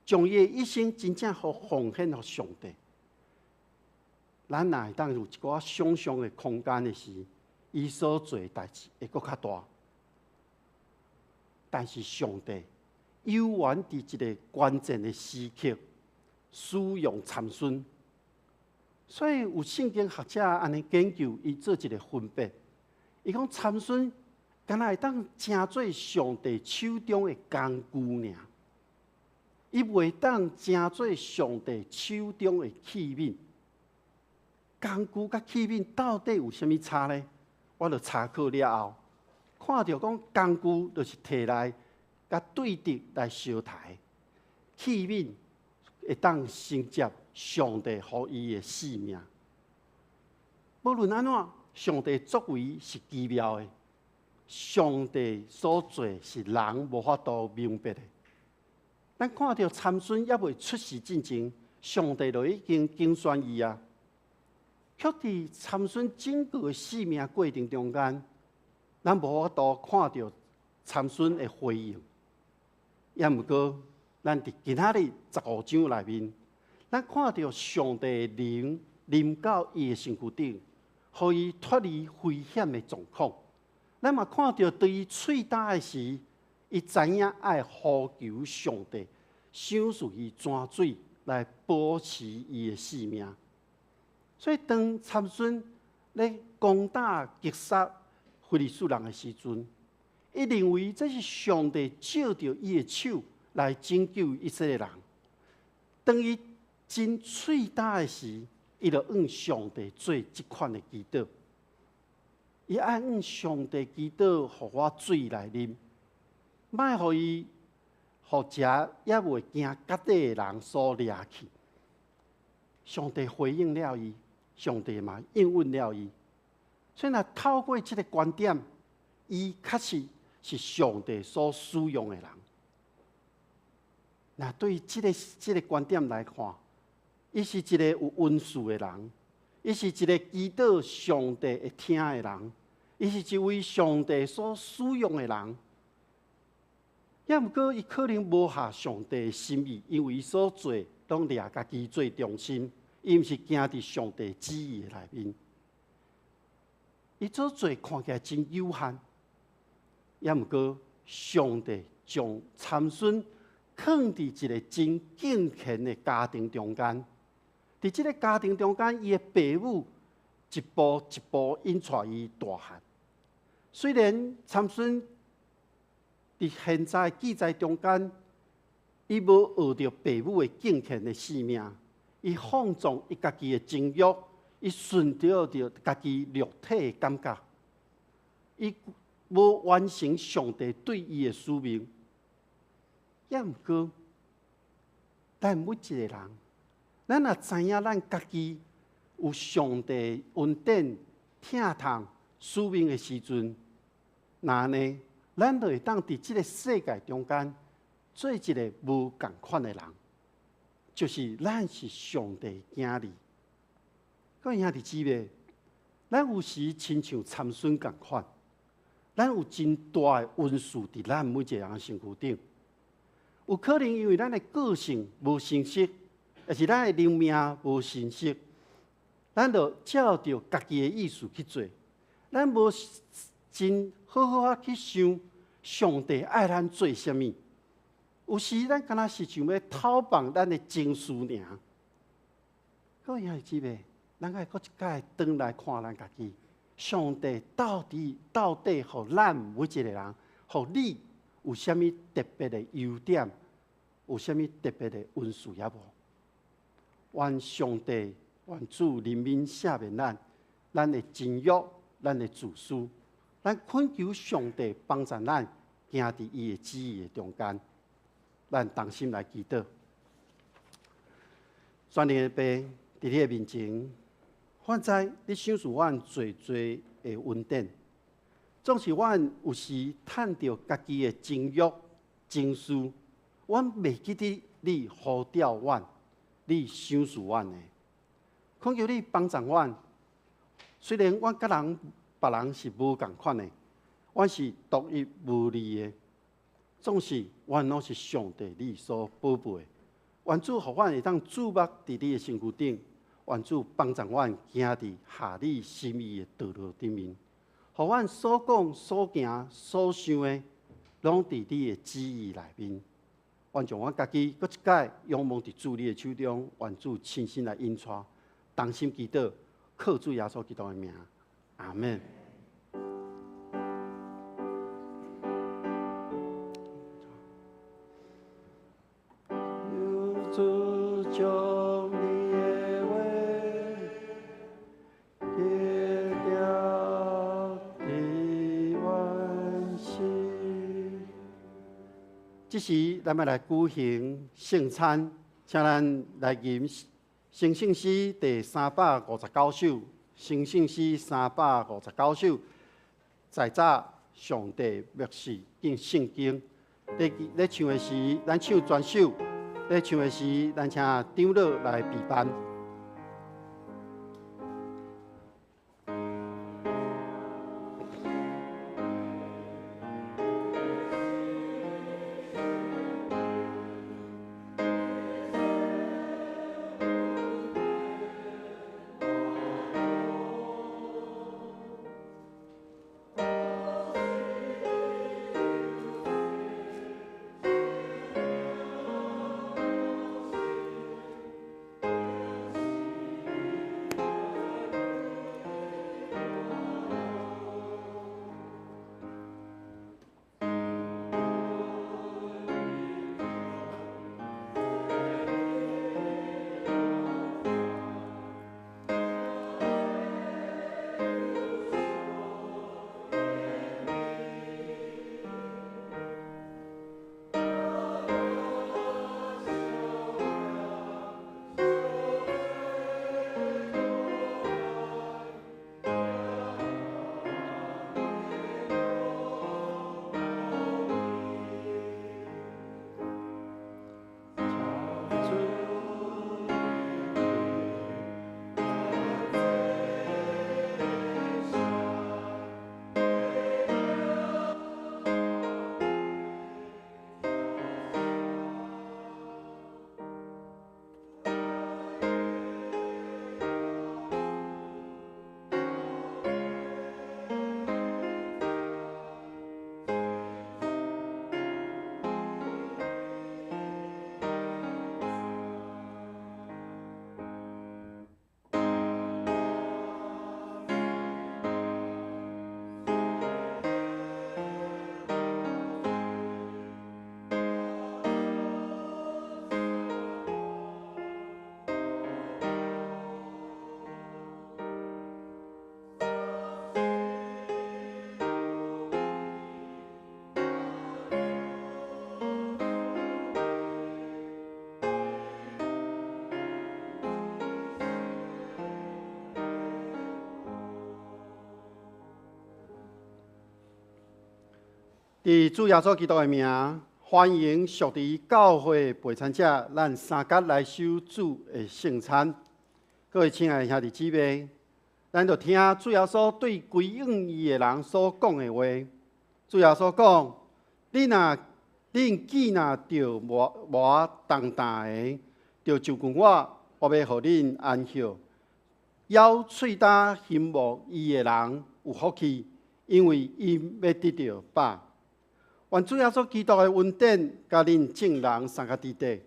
将伊的一生真正好奉献给上帝，咱若会当有一寡想象的空间的时，伊所做的代志会搁较大。但是上帝。有缘伫一个关键的时刻使用参孙，所以有圣经学者安尼研究，伊做一个分别。伊讲参孙敢若会当成做上帝手中的工具尔，伊袂当成做上帝手中的器皿。工具甲器皿到底有啥物差呢？我著查考了后，看到讲工具就是摕来。甲对敌来相抬，器皿会当承接上帝予伊的性命。无论安怎，上帝作为是奇妙的，上帝所做是人无法度明白的。咱看到参孙还未出世之前，上帝就已经拣选伊啊。却伫参孙整个生命过程中间，咱无法度看到参孙的回应。也毋过，咱伫今仔日15章内面，咱看到上帝的灵临到伊的身躯顶，互伊脱离危险的状况。咱嘛看到对伊喙焦的时，伊知影爱呼求上帝，想使伊泉水来保持伊的性命。所以，当参孙咧攻打击杀非利士人的时阵，伊认为这是上帝借着伊的手来拯救以色列人。当伊真喙焦的时，伊就向上帝做这款的祈祷。伊爱向上帝祈祷，互我水来啉，莫互伊互食也袂惊隔底的人所掠去。上帝回应了伊，上帝嘛应允了伊。所以，若透过这个观点，伊确实是上帝所使用的人。那对这个观点来看，伊是一个有恩赐的人，伊是一个祈祷上帝会听的人，伊是一位上帝所使用的人。也毋过，伊可能无合上帝的心意，因为伊所做拢掠家己最中心，伊毋是行伫上帝旨意的内面。伊所做看起来真有限。也毋过上帝将参孙放伫一个真敬虔的家庭中间。伫即个家庭中间，伊的父母一步一步引带伊大汉。虽然参孙伫现在记载中间，伊无学着父母的敬虔的性命，伊放纵伊家己的情欲，伊顺着家己肉体的感觉，伊无完成上帝对伊的使命。也毋过，咱每一个人，咱也知影咱家己有上帝恩典、疼痛、使命的时阵，那呢，咱就会当伫即个世界中间做一个无共款的人，就是咱是上帝的儿女。各位兄弟姊妹，咱有时亲像参孙共款，咱有真大的恩赐伫咱每一个人的身躯顶。有可能因为咱的个性无成熟，也是咱的灵命无成熟，咱就照着家己的意思去做，咱无真好好啊去想上帝爱咱做啥物。有时咱敢若是想要讨放咱的情绪尔。各位兄弟姊妹，咱爱搁一摆转来看咱家己，上帝到底互咱每一个人，互你有啥物特别的优点，有啥物特别的恩赐也无？愿上帝、愿主怜悯赦免咱的情欲、咱的自私，咱恳求上帝帮助咱行伫伊的旨意的中间。咱同心来祈祷，全能的爸，伫你的面前，现在你赏赐阮最的恩典。总是阮有时趁着家己的情欲、情绪，阮袂记得你呼召阮，你赏赐阮的。恳求你帮助阮。虽然阮甲别人是无共款的，阮是独一无二的，总是阮拢是上帝你所宝贝的。愿主互阮会当注目伫你的身躯顶，愿主帮助阮行伫合你心意的道路顶面。互阮所讲、所行、所想的，拢伫你的旨意内面。愿将阮家己搁一摆仰望伫主你的手中，愿主亲身来引带，同心祈祷，靠主耶稣基督的名，阿门。主将你的话记了伫阮心。这时，咱们来举行圣餐，请咱来吟圣圣诗第359首。圣圣诗359首，在早上帝默示敬圣经。咧唱的时，咱唱全首。咧唱的时，咱请长老来陪伴。伫主耶稣基督的名，欢迎属伫教会陪餐者，咱三甲来守主的圣餐。各位亲爱的兄弟姊妹，咱就听主耶稣对归应伊的人所讲的话。主耶稣讲：恁既若着我重担的，就就近我，我要互恁安息。咬喙焦心无伊的人有福气，因为因要得到饱。愿主耶稣基督的恩典，甲恁众人三个伫地。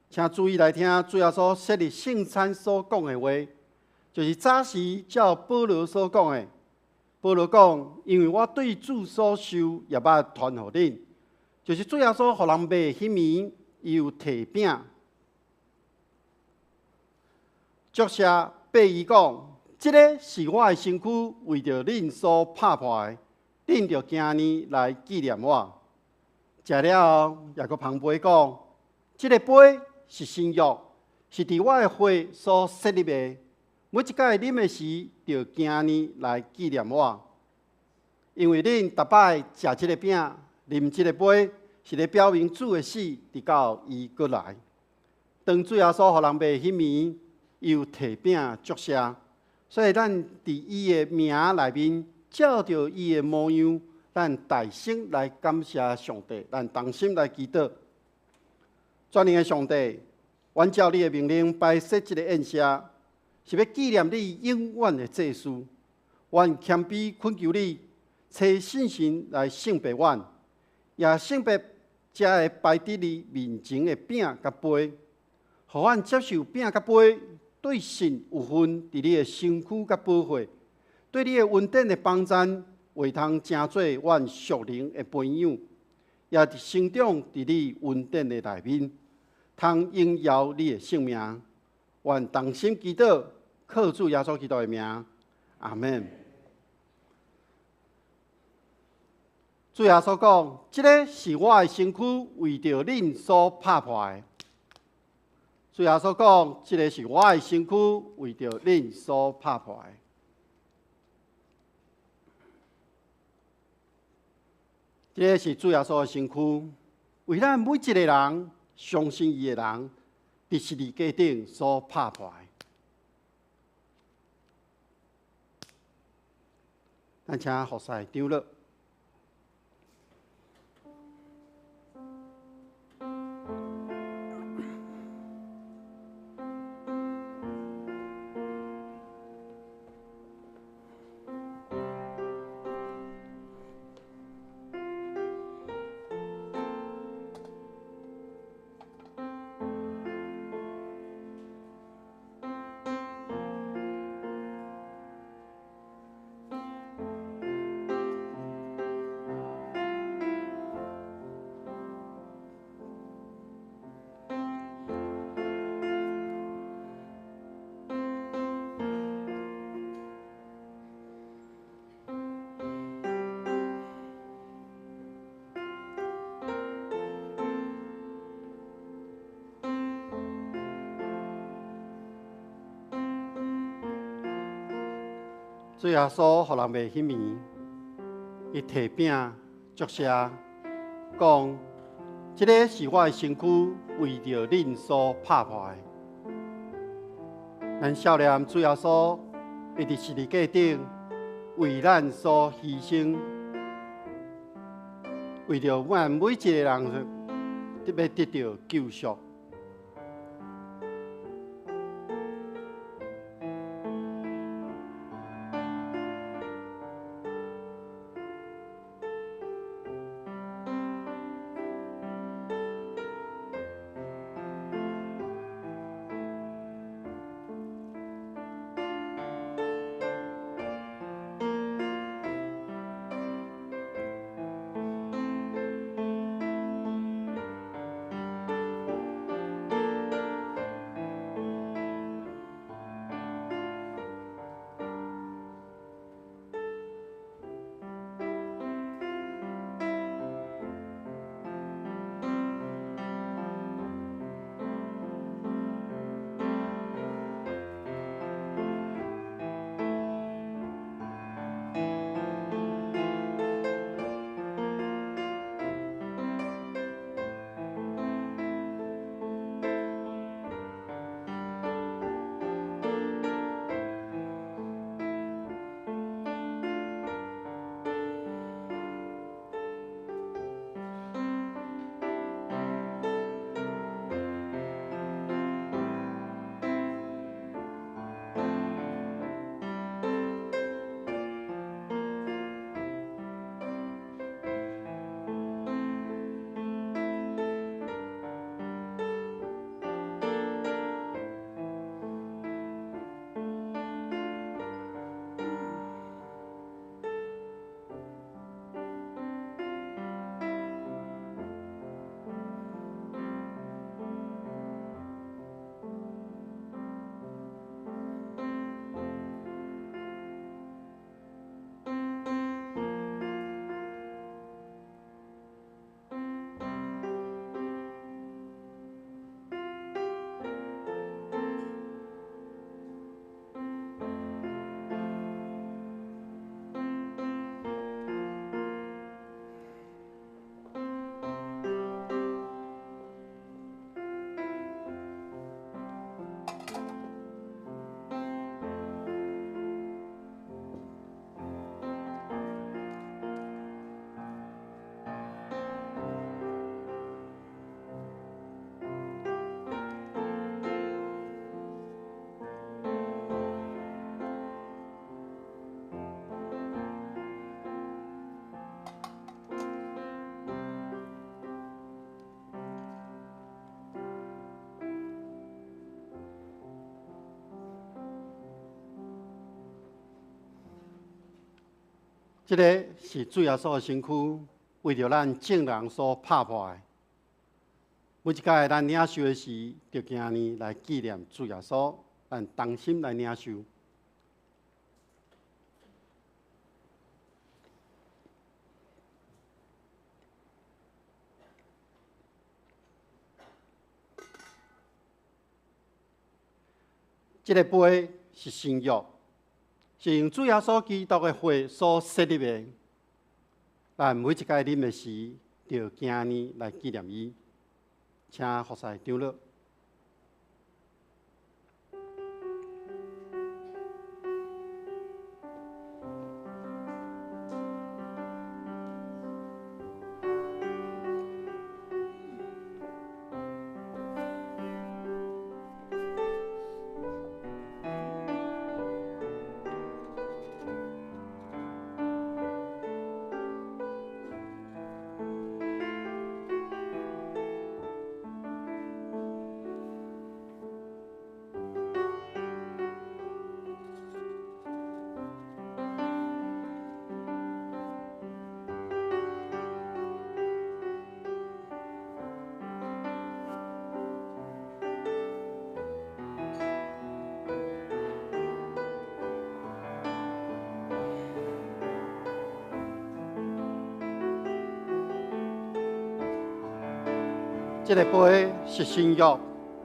请注意来听主耶稣设立圣餐所讲的话，就是早时照保罗所讲的。保罗讲：因为我对主所受，也捌传互恁。就是主耶稣互人卖迄暝，伊有摕饼，作谢擘伊讲：即个是我的身躯，为着恁所拍破的，恁着今年来纪念我。食了后，也阁旁杯讲：即个杯是新约，是伫我的血所设立的。每一届啉的时，着今年来纪念我。因为恁逐摆食即个饼，啉即个杯，是咧表明主的死，直到伊过来。当主耶稣互人卖迄暝，伊有摕饼祝谢，所以咱伫伊的名内面，照着伊的模样，咱大声来感谢上帝，咱同心来祈祷。全能的上帝，阮照你的命令摆设即个宴席，是要纪念你永远的祭司。阮谦卑恳求你，找信心来圣别阮，也圣别才会摆伫你面前的饼甲杯，互阮接受饼甲杯对神有份伫你的身躯甲保护，对你的恩典的帮赞，会通成做阮属灵的朋友，也成长伫你恩典的内面，通荣耀你的圣名。愿同心祈祷，靠主耶稣基督的名，阿门。主耶稣讲：即个是我的身躯，为着恁所拍破的。主耶稣讲：即个是我的身躯，为着恁所拍破的。即个是主耶稣的身躯，为咱每一个人相信伊的人，伫十字架顶所拍破的。咱请服侍长老。主耶稣互人卖迄暝，伊摕饼祝谢，讲：即个是我的身躯，为着恁所拍破的。咱少年主耶稣会伫十字架顶为咱所牺牲，为着阮每一个人要得到救赎。这个是主耶稣的身躯，为着咱众人所拍破的。每一届咱领受的时，就今年来纪念主耶稣，咱同心来领受。这个杯是新约，是用主耶稣基督的血所设立的。咱每一届啉的时，就今年来纪念伊。请服侍长老。这个杯是新约，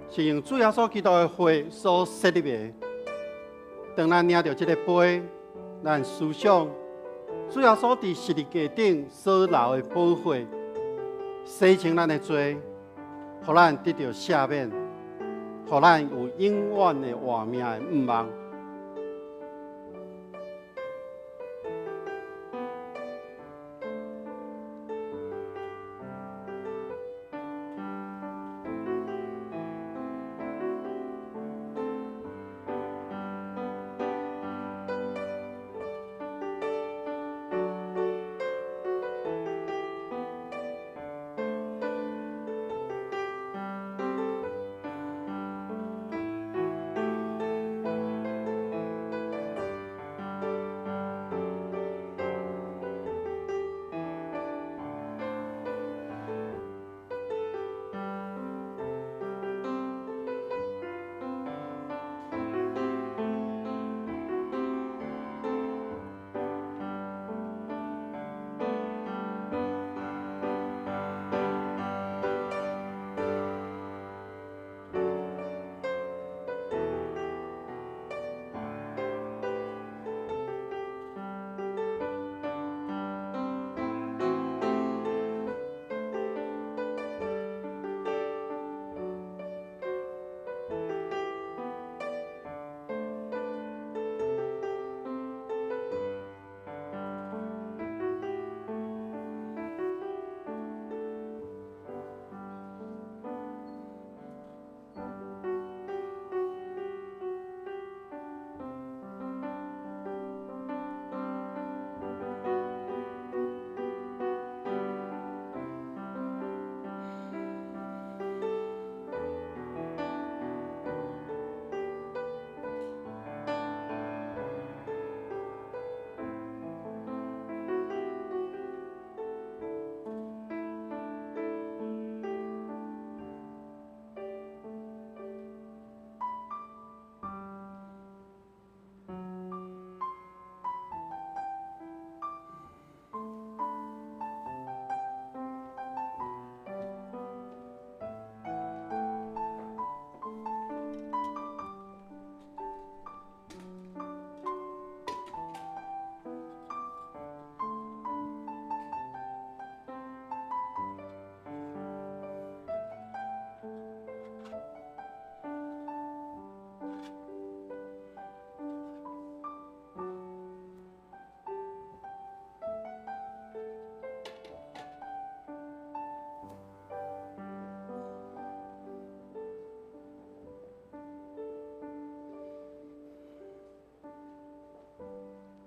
是用主耶稣基督的血所设立的。当咱领着这个杯，咱思想主耶稣伫十字架顶所流的宝血，洗清咱的罪，互咱得到赦免，互咱有永远的活命的盼望。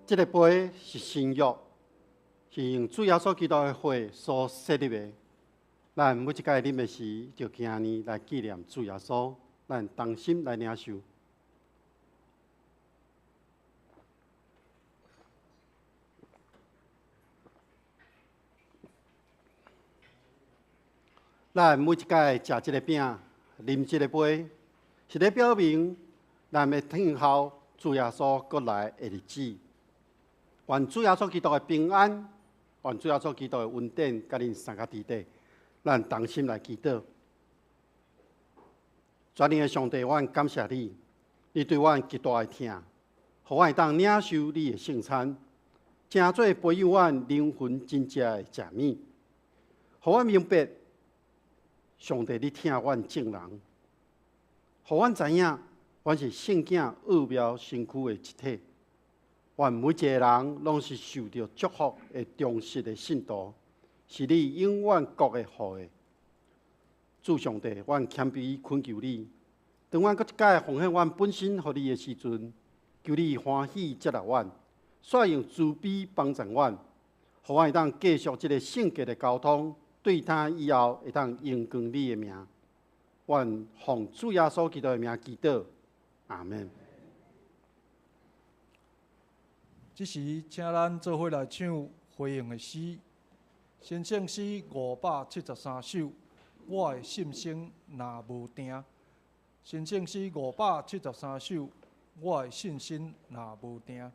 这个杯是新约，是用主耶稣基督的血所设立的。咱每一届啉的时，就今年来纪念主耶稣，咱同心来领受。咱每一届食这个饼、啉这个杯，是咧表明咱要等候主耶稣过来的日子。愿主耶稣基督的平安，愿主耶稣基督的恩典，甲恁三个伫底。咱同心来祈祷。全能的上帝，阮感谢你，你对阮极大的疼，予阮会当领受你的圣餐，正做培养阮灵魂真正的食物，予阮明白上帝你疼阮众人，予阮知影，阮是圣囝奥妙身躯的一体。愿每一个人拢是受到祝福的忠实的信徒，是你永远国的后裔。主上帝，阮谦卑恳求你，当阮搁一届奉献阮本身予你的时阵，求你欢喜接纳阮，率用慈悲帮助阮，予阮会当继续这个圣洁的交通，对他以后会当荣光你的名。愿奉主耶稣基督的名祈祷，阿门。这时，请咱做伙来唱回应的诗，先唱诗573首。我的心声若无定，先唱诗573首。我的信心若无定，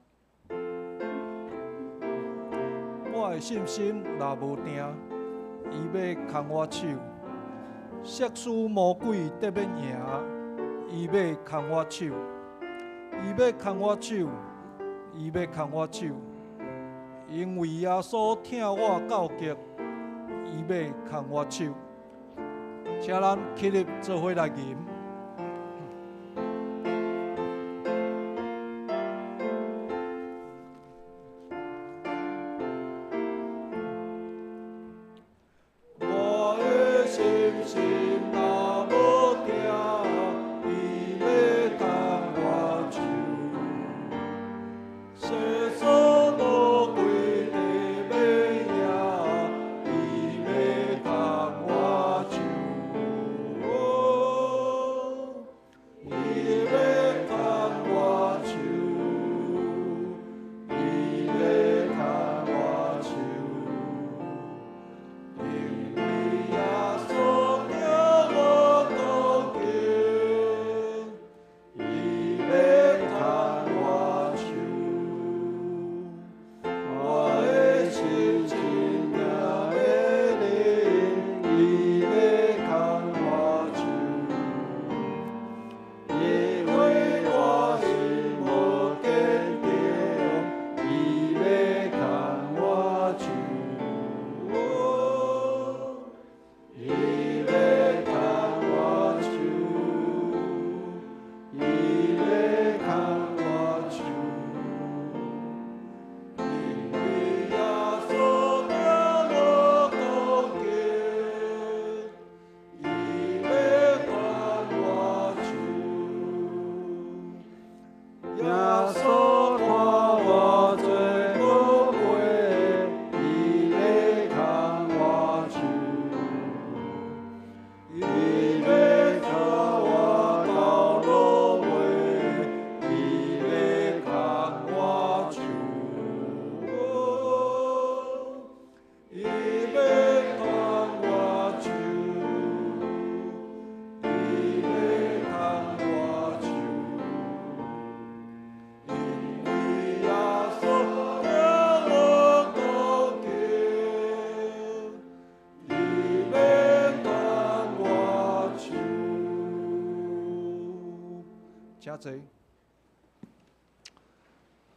我的信心若无定，伊要牵我手，涉事魔鬼得要赢，伊要牵我手，伊要牵我手。伊要牵我手，因为耶稣疼我到极，伊要牵我手。请咱起立做伙来吟。我的心心若无定，伊要牵我手。世所魔鬼地要赢，伊要牵我手，伊要牵我手，伊要牵我手，因为耶稣疼我到极，伊要牵我手。我的心情也要灵，伊要牵我手，因为我心无坚定，伊要牵我手，伊要牵我手，伊要牵我手。因为耶稣疼我到极，伊要牵我手。耶稣看我做无悔，伊要牵我手，伊要带我到路尾，伊要牵我手。伊要牵我手，伊要牵我手，因为耶稣疼我到极，伊要牵我手。请坐。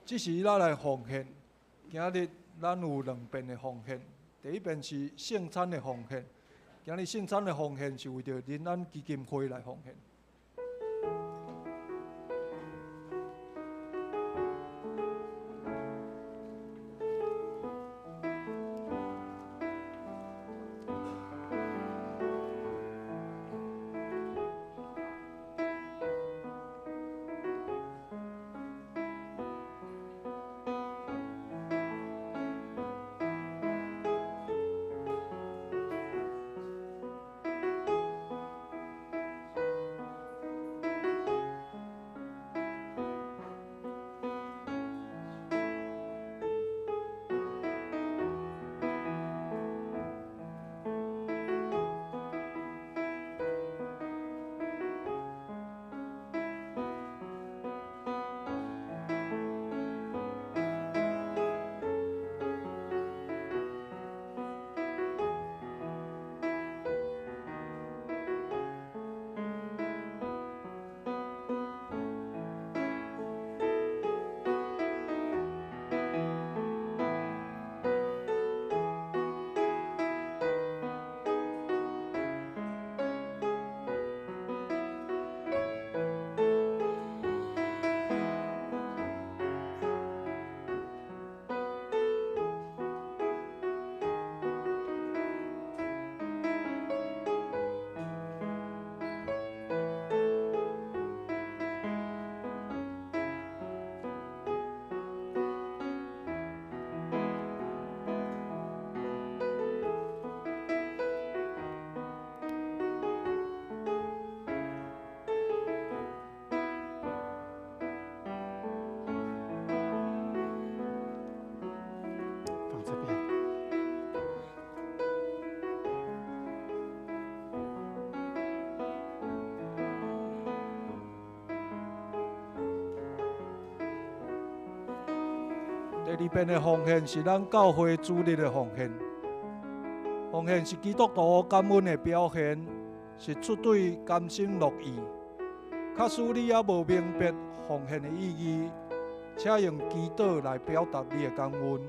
这时咱来奉献，今日咱有2遍的奉献。第一遍是圣餐的奉献，今日圣餐的奉献是为着恁咱基金会来奉献。二遍的奉献是咱教会主日的奉献。奉献是基督徒感恩的表现，是出于甘心乐意。假使你也无明白奉献的意义，请用祈祷来表达你的感恩。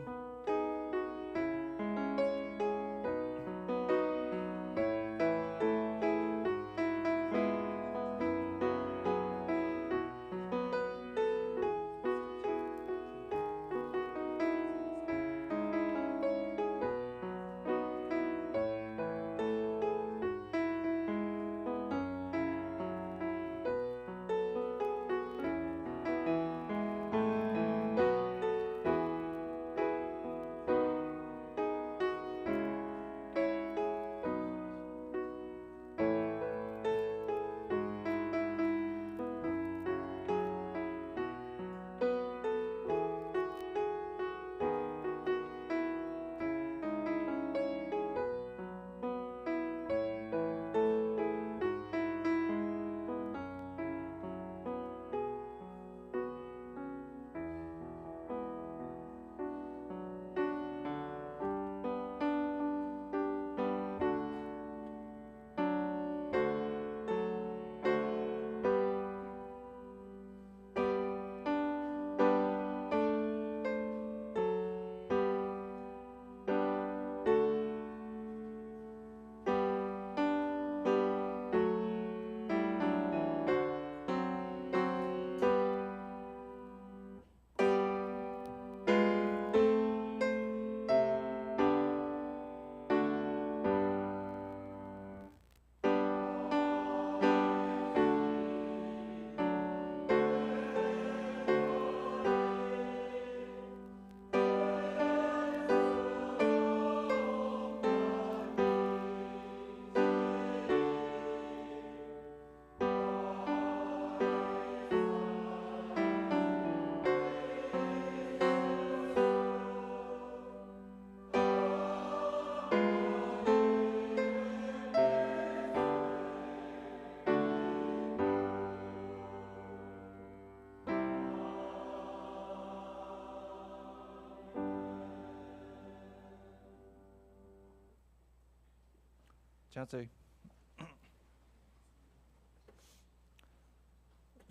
真济。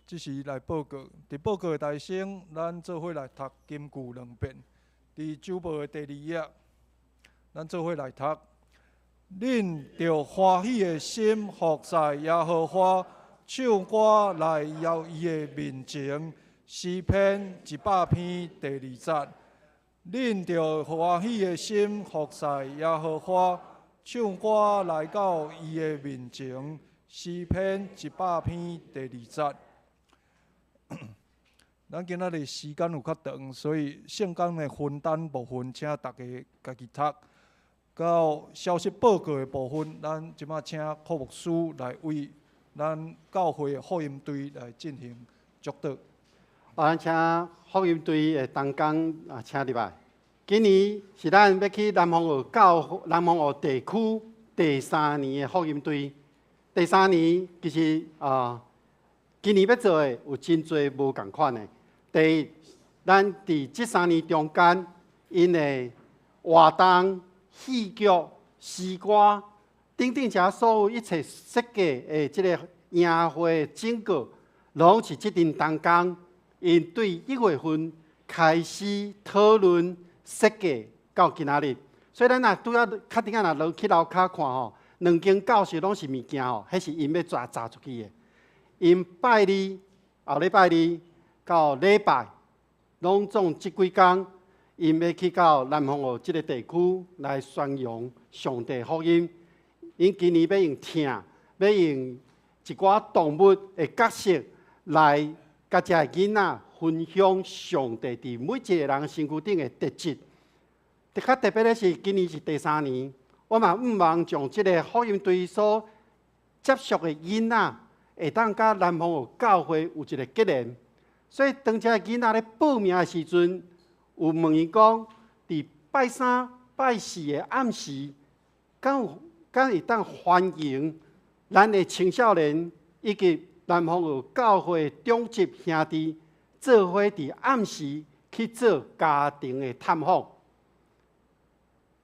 即是来报告，伫报告的台声，咱做伙来读金句2遍。伫周报的第2页，咱做伙来读。恁着欢喜的心服在耶和华，唱歌来邀伊的面前。诗篇100篇第2节。恁着欢喜的心服在耶和华，唱歌来到伊的面前。诗篇100篇第2节。咱今仔日时间有较长，所以圣经的分担部分，请大家家己读。到消息报告的部分，咱即马请柯牧师来为咱教会的福音队来进行祝祷。咱请福音队的同工请入来。今年是咱要去南方澳地区第3年的福音队。第3年其实今年要做的有真侪无共款的。第一，咱伫这3年中间，因的活动、戏剧、诗歌等等遮所有一切设计的这个宴会整个，拢是这阵同工，因对1月份开始讨论设计到今仔日。所以咱若拄仔确定啊，若去楼骹看吼，2间教室拢是物件吼，迄是因要砸出去的。因拜日后礼拜日到礼拜，拢总即几工，因要去到南方澳即个地区来宣扬上帝福音。因今年要用听，要用一寡动物的角色来甲遮囡仔分享上帝伫每一个人身躯顶的特质。较特别的是，今年是第3年，我嘛毋忘将即个福音队所接触的囡仔，会当甲南方澳教会有一个结连。所以当遮囡仔咧报名的时阵，有问伊讲，伫拜3、拜4的暗时，敢会当欢迎咱的青少年以及南方澳教会中级兄弟，做伙伫暗时去做家庭的探访。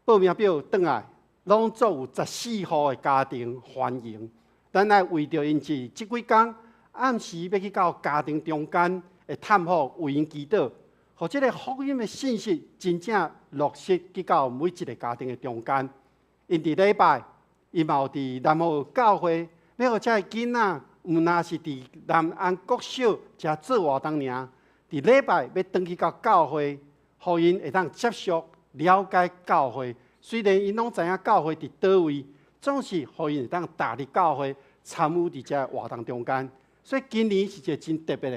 报名表转来，拢做有14户的家庭欢迎。咱来为着因这几天暗时要去到家庭中间的探访，为因祈祷，互这个福音的信息真正落实去到每一个家庭的中间。因伫礼拜，伊嘛有伫南澳教会，要互这个囡仔，毋若是伫南安国小才做活动尔，伫礼拜要转去到教会，互因会当接触、了解教会。虽然因拢知影教会伫倒位，总是互因会当踏入教会，参与伫这活动中间。所以今年是一个真特别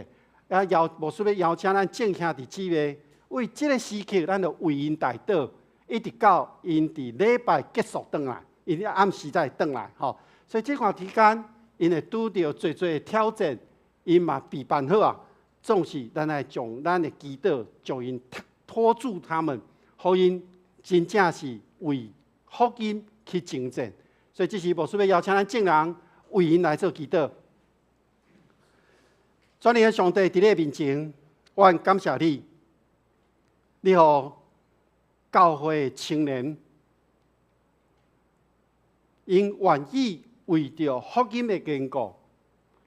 的，无需要邀请咱正兄弟姊妹，为这个时刻，咱就为因代祷，一直到因伫礼拜结束转来，因暗时才转来吼。所以这段期间，因会拄着侪的挑战，因嘛备办好啊。总是咱来将咱的祈祷，将因托住他们，互因真正是为福音去征战。所以这是无需要邀请咱众人为因来做祈祷。全能的上帝，伫你面前，我感谢你，你互教会青年，因愿意为着福音的缘故，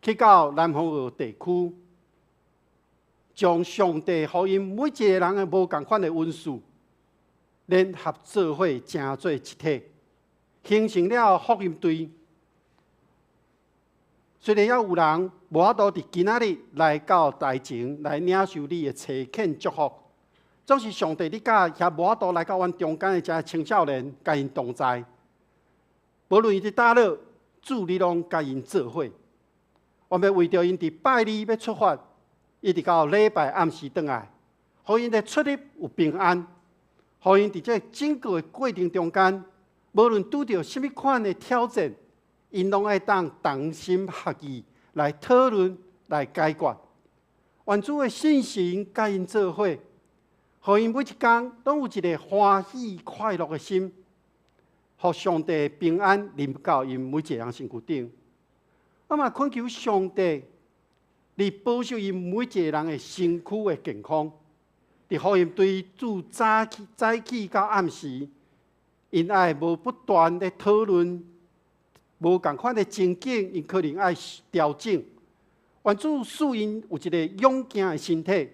去到南方澳地区，将上帝互因每一个人的无同款的恩赐，联合做伙，成做一体，形成了福音队。虽然还有人无法度伫今仔日来到台前来领受你的差遣祝福，总是上帝你甲遐无法度来到阮中间的这青少年，甲因同在。无论伊伫倒落，主你拢甲因做伙。我们为着因伫拜二要出发，一直到礼拜暗时转来，互因的出入有平安，互因伫这整个的过程中间，无论拄着甚物款的挑战，因拢爱当同心合意来讨论、来解决。愿主的信心甲因做伙，互因每一天拢有一个欢喜快乐的心，互上帝平安临到因每一个人身躯顶。我嘛恳求上帝，你保守因每一个人的身躯的健康，伫互因对自早起到暗时，因爱无不断的讨论。无共款的情景，因可能爱调整。愿主使因有一个勇敢的身体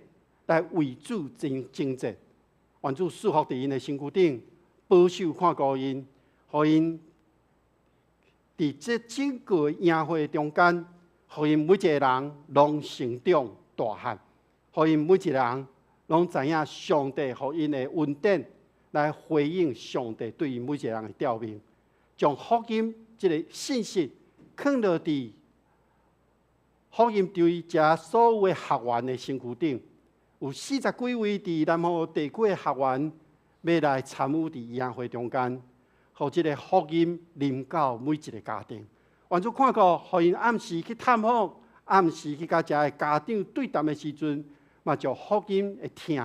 来为主征战。愿主祝福伫因的身躯顶，保守看顾因，互因伫这整个宴会中间，互因每一个人拢成长大汉，互因每一个人拢知影上帝互因的恩典，来回应上帝对因每一个人的调命，将福音。这个信息放落伫福音对遮所有的学员的身躯顶，有40几位伫南方地区的学员要来参与伫宴会中间，互这个福音临到每一个家庭。愿主看顾，互因暗时去探访，暗时去甲遮个家长对谈的时阵，嘛将福音的听、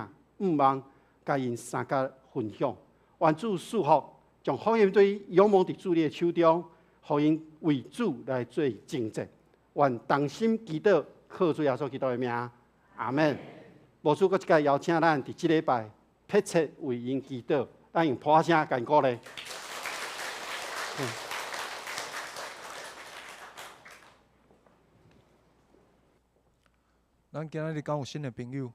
望，甲因三甲分享。愿主祝福，将福音对仰望伫主你的手中。互因为主来做征战，愿同心祈祷，靠主耶稣基督的名，阿门。无主，搁一届邀请咱伫即礼拜迫切为因祈祷，咱用破声感鼓励。咱今仔日讲有新的朋友。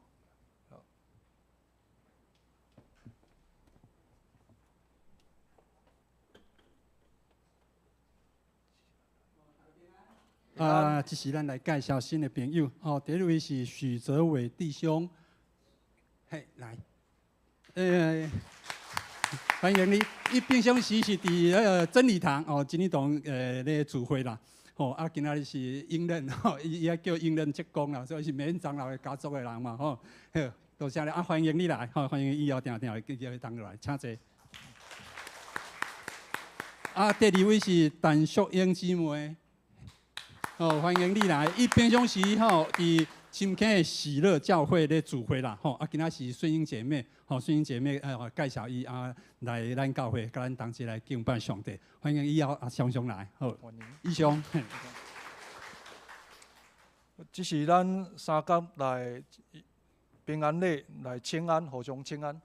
这是咱来介绍新的朋友。第一位是许泽伟弟兄，嘿，来，欢迎你。伊平常时是伫真理堂真理堂咧聚会啦。今仔日是英人伊也叫英人职工啦，所以是免长老的家族的人嘛好，多谢你欢迎你来，欢迎以后定叫当来，请坐。第二位是陈淑英姊妹。欢迎你来。伊平常时伫深坑的喜乐教会咧聚会啦，今仔是顺英姐妹，顺英姐妹介绍伊来咱教会，甲咱同齐来敬拜上帝。欢迎以后常常来，好，以上。这是咱三甲来平安礼来请安，互相请安。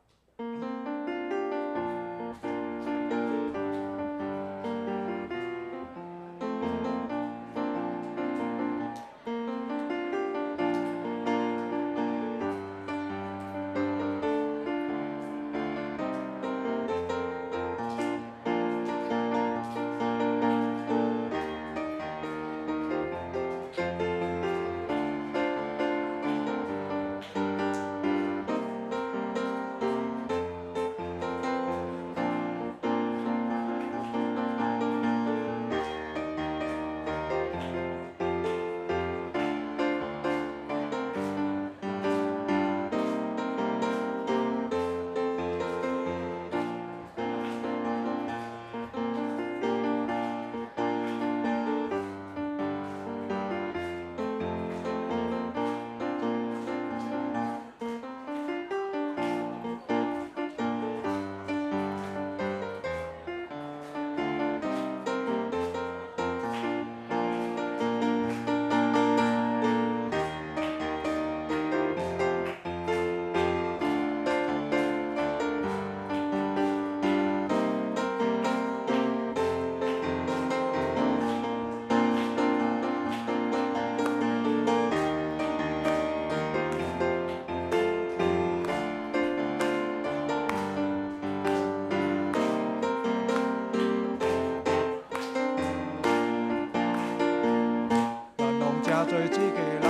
做一个人，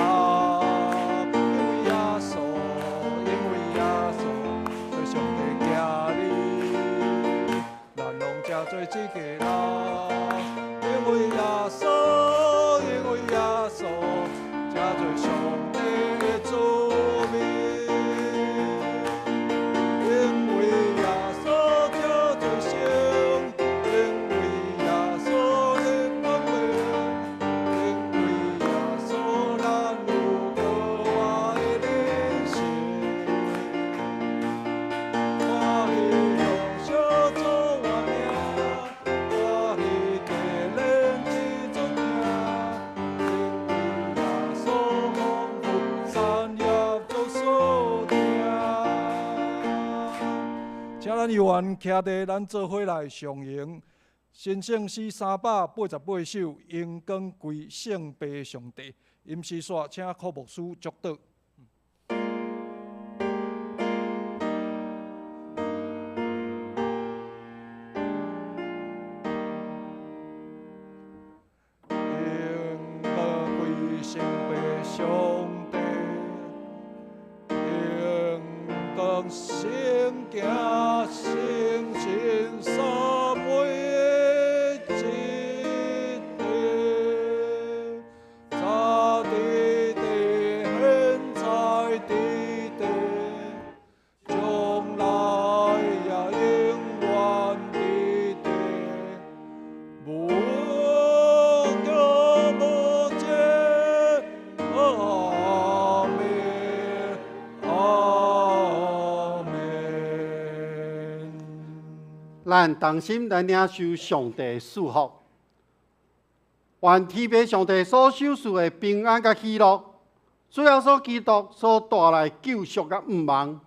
因为耶稣，因为耶稣，做上帝行你。咱拢正做一个人，因为耶稣，因为耶稣，正做上帝的子民。因为耶稣正做圣，因为耶稣的光明。请咱有缘徛伫咱做伙来上迎，新圣诗388首，应光归圣父上帝。吟诗线，请柯牧师祝祷。应光归圣父上帝，应光圣行圣神三位一体，在地地现在地地，将来也永远地地，无有无尽。阿门，阿门。咱同心来领受上帝祝福，愿天父上帝所授予的平安甲喜乐，主要所基督所带来救赎甲毋忘，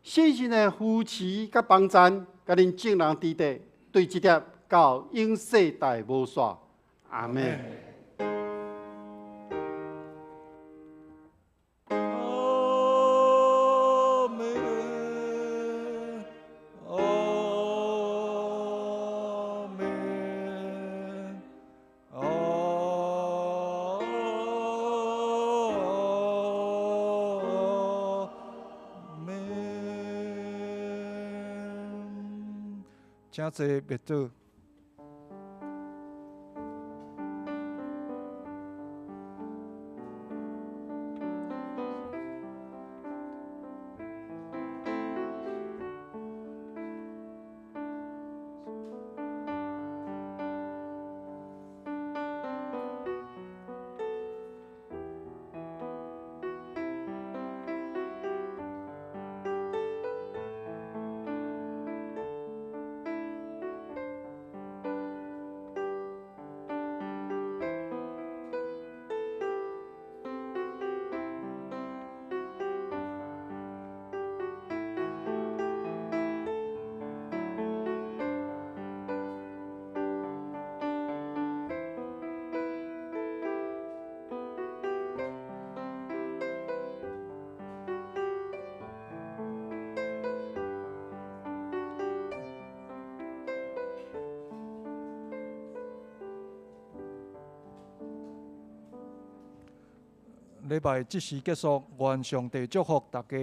信心的扶持甲帮赞，甲恁众人伫地，对这点到永世代无煞。阿门。阿门，阿门，阿门。请坐别倒。礼拜即时结束，愿上帝祝福大家。